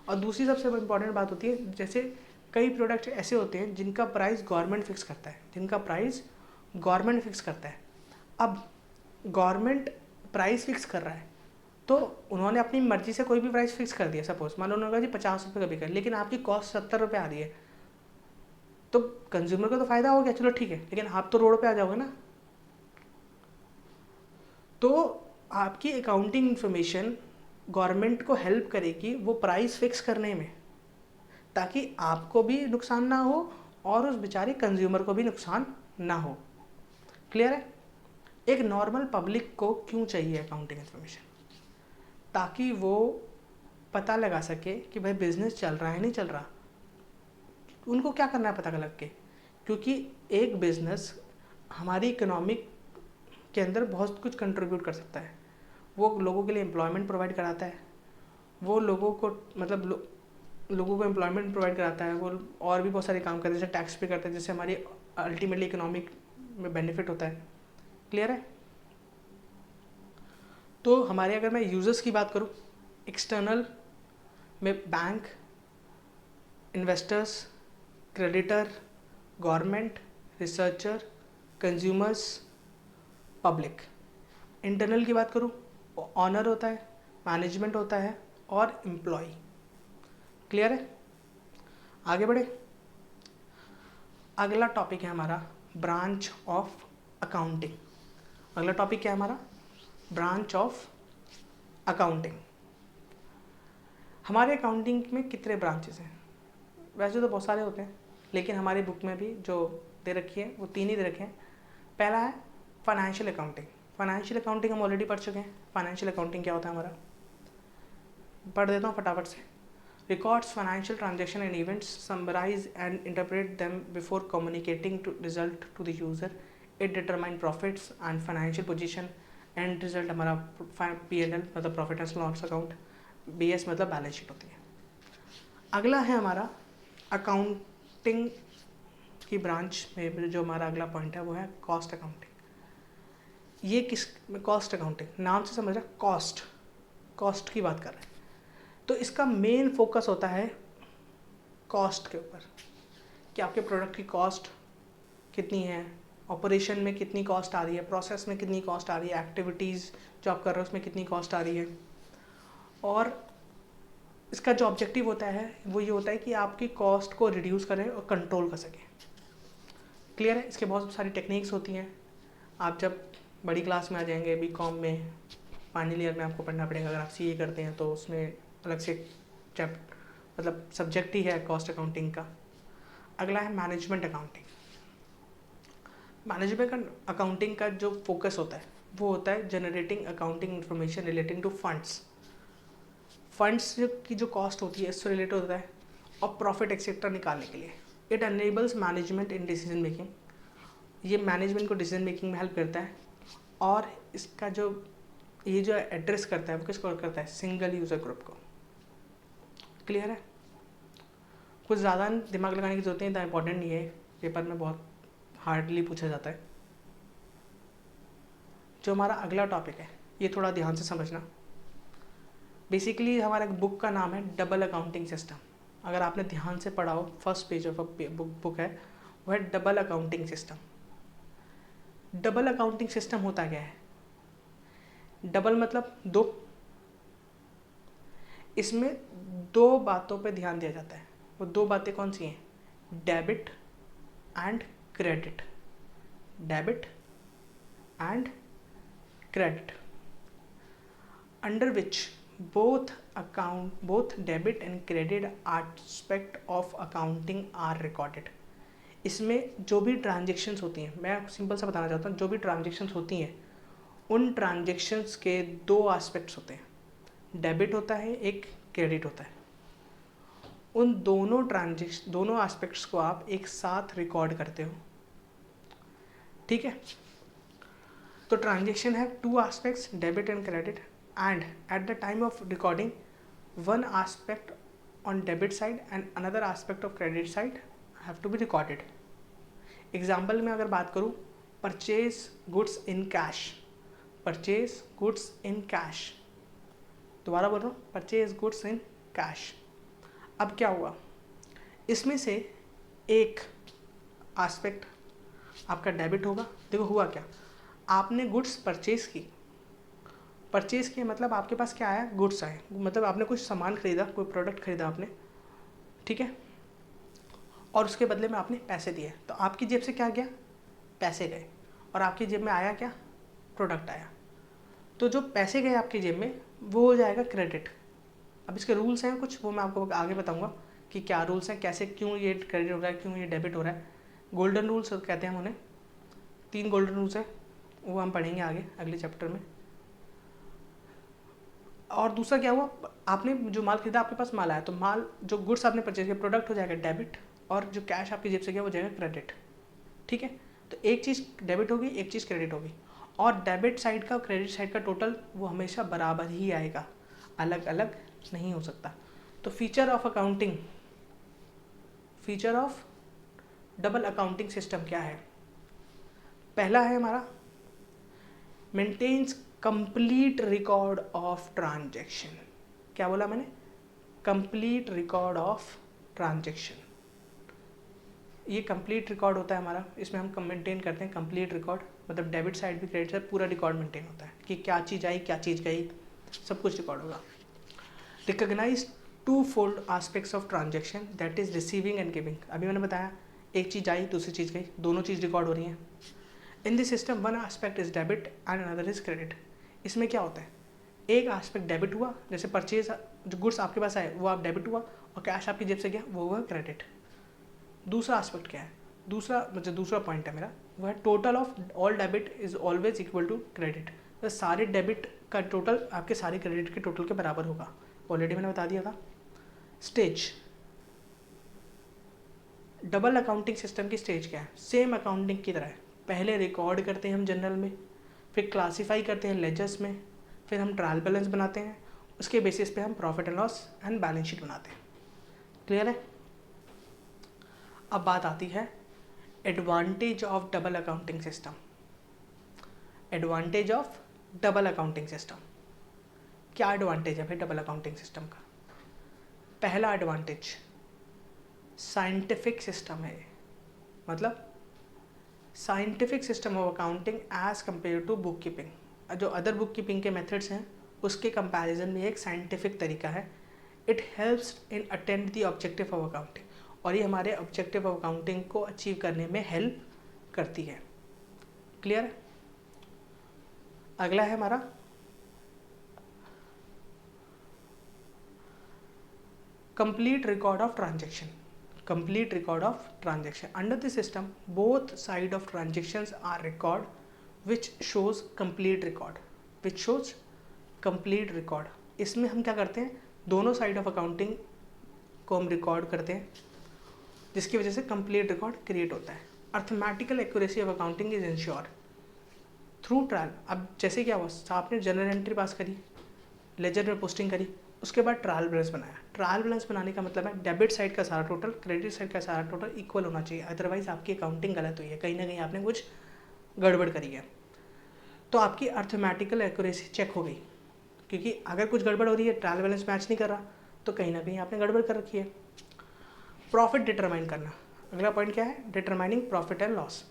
और दूसरी सबसे इम्पॉर्टेंट बात होती है, जैसे कई प्रोडक्ट ऐसे होते हैं जिनका प्राइस गवर्नमेंट फिक्स करता है, अब गवर्नमेंट प्राइस फिक्स कर रहा है तो उन्होंने अपनी मर्जी से कोई भी प्राइस फिक्स कर दिया। सपोज मान लो उन्होंने कहा जी 50 रुपये का बिका, लेकिन आपकी कॉस्ट 70 रुपये आ रही है, तो कंज्यूमर को तो फ़ायदा हो गया, चलो ठीक है, लेकिन आप तो रोड पे आ जाओगे ना। तो आपकी अकाउंटिंग इन्फॉर्मेशन गवर्नमेंट को हेल्प करेगी वो प्राइस फिक्स करने में, ताकि आपको भी नुकसान ना हो और उस बेचारे कंज्यूमर को भी नुकसान ना हो। क्लियर है? एक नॉर्मल पब्लिक को क्यों चाहिए अकाउंटिंग इन्फॉर्मेशन? ताकि वो पता लगा सके कि भाई बिजनेस चल रहा है नहीं चल रहा। उनको क्या करना है पता लग के, क्योंकि एक बिजनेस हमारी इकोनॉमिक के अंदर बहुत कुछ कंट्रीब्यूट कर सकता है। वो लोगों के लिए एम्प्लॉयमेंट प्रोवाइड कराता है, वो लोगों को मतलब लोगों को एम्प्लॉयमेंट प्रोवाइड कराता है, वो और भी बहुत सारे काम करते हैं, जैसे टैक्स पे करते हैं, जिससे हमारी अल्टीमेटली इकोनॉमिक में बेनिफिट होता है। क्लियर है? तो हमारे अगर मैं यूज़र्स की बात करूँ, एक्सटर्नल में bank, investors, creditor, government, researcher, consumers, public. Internal की बात करूँ, ऑनर होता है, मैनेजमेंट होता है और एम्प्लॉय। क्लियर है? आगे बढ़े। अगला टॉपिक है हमारा ब्रांच ऑफ अकाउंटिंग। अगला टॉपिक क्या है हमारा? Branch of accounting. हमारे अकाउंटिंग में कितने ब्रांचेस हैं? वैसे तो बहुत सारे होते हैं, लेकिन हमारी बुक में भी जो दे रखी है वो 3 ही दे रखे हैं। पहला है फाइनेंशियल अकाउंटिंग। फाइनेंशियल अकाउंटिंग हम ऑलरेडी पढ़ चुके हैं। फाइनेंशियल अकाउंटिंग क्या होता है हमारा, पढ़ देता हूँ फटाफट से। Records financial transaction and events, summarise and interpret them before communicating to result to the user. It determine profits and financial position. And result हमारा P&L मतलब profit and loss account. BS मतलब बैलेंस शीट होती है। अगला है हमारा accounting की branch में जो हमारा अगला पॉइंट है वो है कॉस्ट अकाउंटिंग। ये किस कॉस्ट अकाउंटिंग, नाम से समझ रहा, कॉस्ट की बात कर रहे हैं। तो इसका मेन फोकस होता है कॉस्ट के ऊपर, कि आपके प्रोडक्ट की कॉस्ट कितनी है, ऑपरेशन में कितनी कॉस्ट आ रही है, प्रोसेस में कितनी कॉस्ट आ रही है, एक्टिविटीज़ जो आप कर रहे हो उसमें कितनी कॉस्ट आ रही है। और इसका जो ऑब्जेक्टिव होता है वो ये होता है कि आपकी कॉस्ट को रिड्यूस करें और कंट्रोल कर सकें। क्लियर है? इसके बहुत सारी टेक्निक्स होती हैं। आप जब बड़ी क्लास में आ जाएंगे, बीकॉम में, फाइनल ईयर में आपको पढ़ना पड़ेगा। अगर आप सीए करते हैं तो उसमें अलग से मतलब सब्जेक्ट ही है कॉस्ट अकाउंटिंग का। अगला है मैनेजमेंट अकाउंटिंग। मैनेजमेंट अकाउंटिंग का जो फोकस होता है वो होता है generating accounting information relating to funds की जो कॉस्ट होती है इससे रिलेटेड होता है, और प्रॉफिट एक्सेट्रा निकालने के लिए। It enables management in decision making. ये मैनेजमेंट को डिसीजन मेकिंग में हेल्प करता है। और इसका जो ये जो एड्रेस करता है वो किसको करता है? सिंगल यूज़र ग्रुप को। क्लियर है? कुछ ज़्यादा दिमाग लगाने की जरूरत नहीं, इतना इंपॉर्टेंट नहीं है, पेपर में बहुत हार्डली पूछा जाता है। जो हमारा अगला टॉपिक है ये थोड़ा ध्यान से समझना। बेसिकली हमारा एक बुक का नाम है डबल अकाउंटिंग सिस्टम। अगर आपने ध्यान से पढ़ा हो, फर्स्ट पेज ऑफ बुक है वो है double accounting system. Double accounting system होता क्या है? डबल मतलब दो। इसमें दो बातों पे ध्यान दिया जाता है। वो दो बातें कौन सी हैं? Debit and credit. Debit and credit, under which both debit and credit aspect of accounting are recorded। इसमें जो भी ट्रांजेक्शन्स होती हैं, मैं सिंपल सा बताना चाहता हूँ, जो भी ट्रांजेक्शन्स होती हैं उन ट्रांजेक्शन्स के दो एस्पेक्ट्स होते हैं, डेबिट होता है, एक क्रेडिट होता है। उन दोनों एस्पेक्ट्स को आप एक साथ रिकॉर्ड करते हो। ठीक है? तो ट्रांजेक्शन है two aspects, debit and credit, and at the time of recording one aspect on debit side and another aspect of credit side have to be recorded। Example में अगर बात करूँ, purchase goods in cash, purchase goods in cash, दोबारा बोल रहा हूँ, purchase goods in cash. अब क्या हुआ, इसमें से एक एस्पेक्ट आपका डेबिट होगा। देखो हुआ क्या, आपने गुड्स परचेज की, परचेज किया मतलब आपके पास क्या आया? गुड्स आए, मतलब आपने कुछ सामान खरीदा, कोई प्रोडक्ट खरीदा आपने, ठीक है, और उसके बदले में आपने पैसे दिए। तो आपकी जेब से क्या गया? पैसे गए, और आपकी जेब में आया क्या? प्रोडक्ट आया। तो जो पैसे गए आपकी जेब में वो हो जाएगा क्रेडिट। अब इसके रूल्स हैं कुछ, वो मैं आपको आगे बताऊँगा कि क्या रूल्स हैं, कैसे, क्यों ये क्रेडिट हो रहा है, क्यों ये डेबिट हो रहा है। गोल्डन रूल्स कहते हैं उन्हें, 3 गोल्डन रूल्स हैं, वो हम पढ़ेंगे आगे अगले चैप्टर में। और दूसरा क्या हुआ, आपने जो माल खरीदा, आपके पास माल आया, तो माल जो गुड्स आपने परचेज किया, प्रोडक्ट हो जाएगा डेबिट, और जो कैश आपकी जेब से गया वो जाएगा क्रेडिट। ठीक है? तो एक चीज़ डेबिट होगी, एक चीज़ क्रेडिट होगी, और डेबिट साइड का क्रेडिट साइड का टोटल वो हमेशा बराबर ही आएगा, अलग अलग नहीं हो सकता। तो feature of double accounting system क्या है? पहला है हमारा maintains complete record of transaction. क्या बोला मैंने? Complete record of transaction. ये कंप्लीट रिकॉर्ड होता है हमारा, इसमें हम मेंटेन करते हैं कंप्लीट रिकॉर्ड, मतलब डेबिट साइड भी क्रेडिट साइड पूरा रिकॉर्ड मेंटेन होता है कि क्या चीज़ आई, क्या चीज़ गई, सब कुछ रिकॉर्ड होगा। Recognise 2 fold aspects of transaction, that is receiving and giving. अभी मैंने बताया एक चीज़ आई, दूसरी चीज़ गई, दोनों चीज़ रिकॉर्ड हो रही हैं। In this system one aspect is debit and another is credit. इसमें क्या होता है, एक एस्पेक्ट डेबिट हुआ, जैसे परचेज, जो गुड्स आपके पास आए वो आप डेबिट हुआ, और कैश आपकी जेब से गया वो हुआ क्रेडिट। दूसरा एस्पेक्ट क्या है, दूसरा पॉइंट है मेरा, वो है total of all debit is always equal to credit. तो सारे डेबिट का टोटल आपके सारे क्रेडिट के टोटल के बराबर होगा, ऑलरेडी मैंने बता दिया था। स्टेज, डबल अकाउंटिंग सिस्टम की स्टेज क्या है? सेम अकाउंटिंग की तरह है, पहले रिकॉर्ड करते हैं हम जनरल में, फिर क्लासीफाई करते हैं लेजर्स में, फिर हम ट्रायल बैलेंस बनाते हैं, उसके बेसिस पे हम profit and loss and balance sheet बनाते हैं। क्लियर है? अब बात आती है advantage of double accounting system. Advantage of double accounting system, क्या एडवांटेज है भाई डबल अकाउंटिंग सिस्टम का? पहला एडवांटेज, साइंटिफिक सिस्टम है, मतलब scientific system of accounting as compare to book keeping. जो अदर बुक कीपिंग के मेथड्स हैं उसके कंपैरिजन में एक साइंटिफिक तरीका है। It helps in attend the objective of accounting, और ये हमारे ऑब्जेक्टिव ऑफ अकाउंटिंग को अचीव करने में हेल्प करती है। क्लियर है? अगला है हमारा complete record of transaction. Complete record of transaction. Under the system, both side of transactions are record, which shows complete record. Which shows complete record. इसमें हम क्या करते हैं, दोनों साइड ऑफ अकाउंटिंग को हम रिकॉर्ड करते हैं, जिसकी वजह से कंप्लीट रिकॉर्ड क्रिएट होता है। Arithmetical accuracy of accounting is ensure through trial. अब जैसे क्या हुआ, आपने जनरल एंट्री पास करी, लेजर में पोस्टिंग करी, उसके बाद ट्रायल बैलेंस बनाया। ट्रायल बैलेंस बनाने का मतलब है डेबिट साइड का सारा टोटल, क्रेडिट साइड का सारा टोटल इक्वल होना चाहिए, अदरवाइज आपकी अकाउंटिंग गलत हुई है, कहीं ना कहीं आपने कुछ गड़बड़ करी है। तो आपकी अर्थमेटिकल एक्यूरेसी चेक हो गई, क्योंकि अगर कुछ गड़बड़ हो रही है, ट्रायल बैलेंस मैच नहीं कर रहा, तो कहीं ना कहीं आपने गड़बड़ कर रखी है। प्रॉफिट डिटरमाइन करना, अगला पॉइंट क्या है, डिटरमाइनिंग प्रॉफिट एंड लॉस।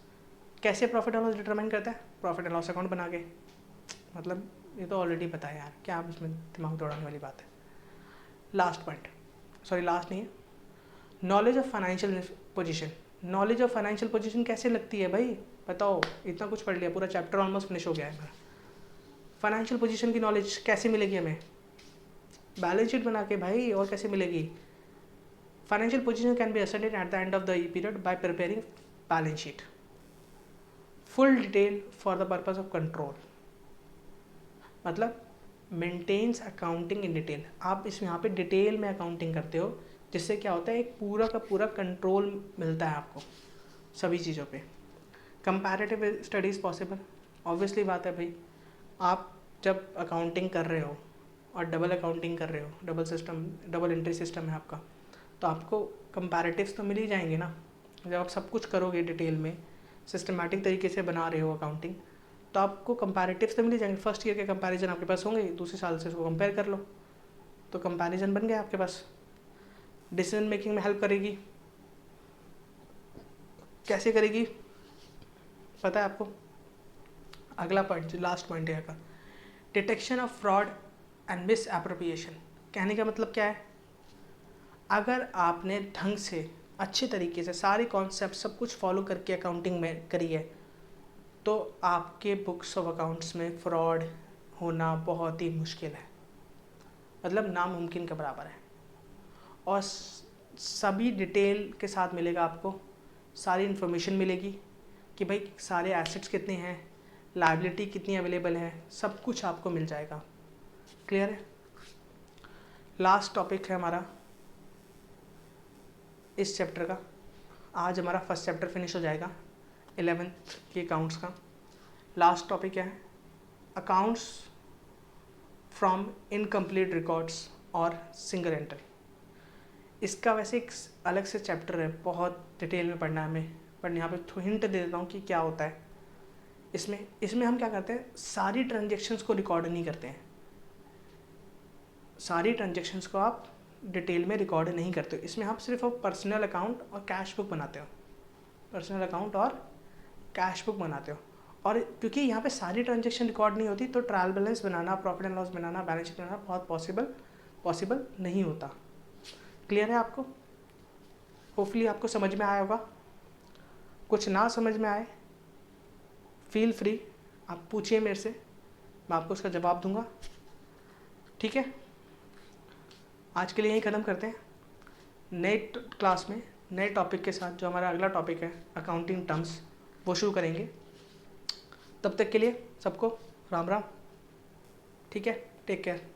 कैसे प्रॉफिट एंड लॉस डिटरमाइन करता है, प्रॉफिट एंड लॉस अकाउंट बना के, मतलब ये तो ऑलरेडी पता है यार, क्या आप इसमें दिमाग दौड़ाने वाली बात है। लास्ट पॉइंट, सॉरी लास्ट नहीं है, knowledge of financial position. Knowledge of financial position कैसे लगती है भाई, बताओ, इतना कुछ पढ़ लिया, पूरा चैप्टर ऑलमोस्ट फिनिश हो गया है मेरा। फाइनेंशियल पोजीशन की नॉलेज कैसे मिलेगी हमें, बैलेंस शीट बना के भाई, और कैसे मिलेगी। Financial position can be assessed at the end of the period by preparing balance sheet full detail for the purpose of control, मतलब मेंटेन्स अकाउंटिंग इन डिटेल। आप इस यहाँ पे डिटेल में अकाउंटिंग करते हो, जिससे क्या होता है, एक पूरा का पूरा कंट्रोल मिलता है आपको सभी चीज़ों पे। कंपैरेटिव स्टडीज़ पॉसिबल, ऑब्वियसली बात है भाई, आप जब अकाउंटिंग कर रहे हो और डबल अकाउंटिंग कर रहे हो, double system, double entry system है आपका, तो आपको कंपैरेटिव्स तो मिल ही जाएंगे ना। जब आप सब कुछ करोगे डिटेल में, सिस्टमैटिक तरीके से बना रहे हो अकाउंटिंग, तो आपको कंपैरेटिव्स तो मिल ही जाएंगे। फर्स्ट ईयर के कंपैरिजन आपके पास होंगे, दूसरे साल से उसको कंपेयर कर लो, तो कंपैरिजन बन गया आपके पास। डिसीजन मेकिंग में हेल्प करेगी, कैसे करेगी पता है आपको। अगला पॉइंट, जो लास्ट पॉइंट है का, detection of fraud and miss appropriation. कहने का मतलब क्या है, अगर आपने ढंग से अच्छे तरीके से सारे कॉन्सेप्ट सब कुछ फॉलो करके अकाउंटिंग में करी है, तो आपके बुक्स ऑफ अकाउंट्स में फ्रॉड होना बहुत ही मुश्किल है, मतलब नामुमकिन के बराबर है। और सभी डिटेल के साथ मिलेगा आपको, सारी इन्फॉर्मेशन मिलेगी कि भाई सारे एसेट्स कितने हैं, लायबिलिटी कितनी अवेलेबल है, सब कुछ आपको मिल जाएगा। क्लियर है? लास्ट टॉपिक है हमारा इस चैप्टर का। आज हमारा फर्स्ट चैप्टर फिनिश हो जाएगा 11th के अकाउंट्स का। लास्ट टॉपिक क्या है, अकाउंट्स फ्रॉम इनकम्प्लीट रिकॉर्ड्स और सिंगल एंट्री। इसका वैसे एक अलग से चैप्टर है, बहुत डिटेल में पढ़ना है हमें, बट यहाँ पे हिंट दे देता हूँ कि क्या होता है इसमें हम क्या करते हैं, सारी ट्रांजेक्शन्स को रिकॉर्ड नहीं करते हैं, सारी ट्रांजेक्शन्स को आप डिटेल में रिकॉर्ड नहीं करते हो। इसमें आप सिर्फ पर्सनल अकाउंट और कैश बुक बनाते हो, पर्सनल अकाउंट और कैश बुक बनाते हो। और क्योंकि यहाँ पे सारी ट्रांजेक्शन रिकॉर्ड नहीं होती, तो ट्रायल बैलेंस बनाना, प्रॉफिट एंड लॉस बनाना, बैलेंस शीट बनाना बहुत पॉसिबल नहीं होता। क्लियर है आपको? होपफुली आपको समझ में आया होगा। कुछ ना समझ में आए, फील फ्री, आप पूछिए मेरे से, मैं आपको उसका जवाब दूंगा। ठीक है, आज के लिए यही ख़त्म करते हैं। नए क्लास में नए टॉपिक के साथ, जो हमारा अगला टॉपिक है अकाउंटिंग टर्म्स, वो शुरू करेंगे। तब तक के लिए सबको राम राम। ठीक है, टेक केयर।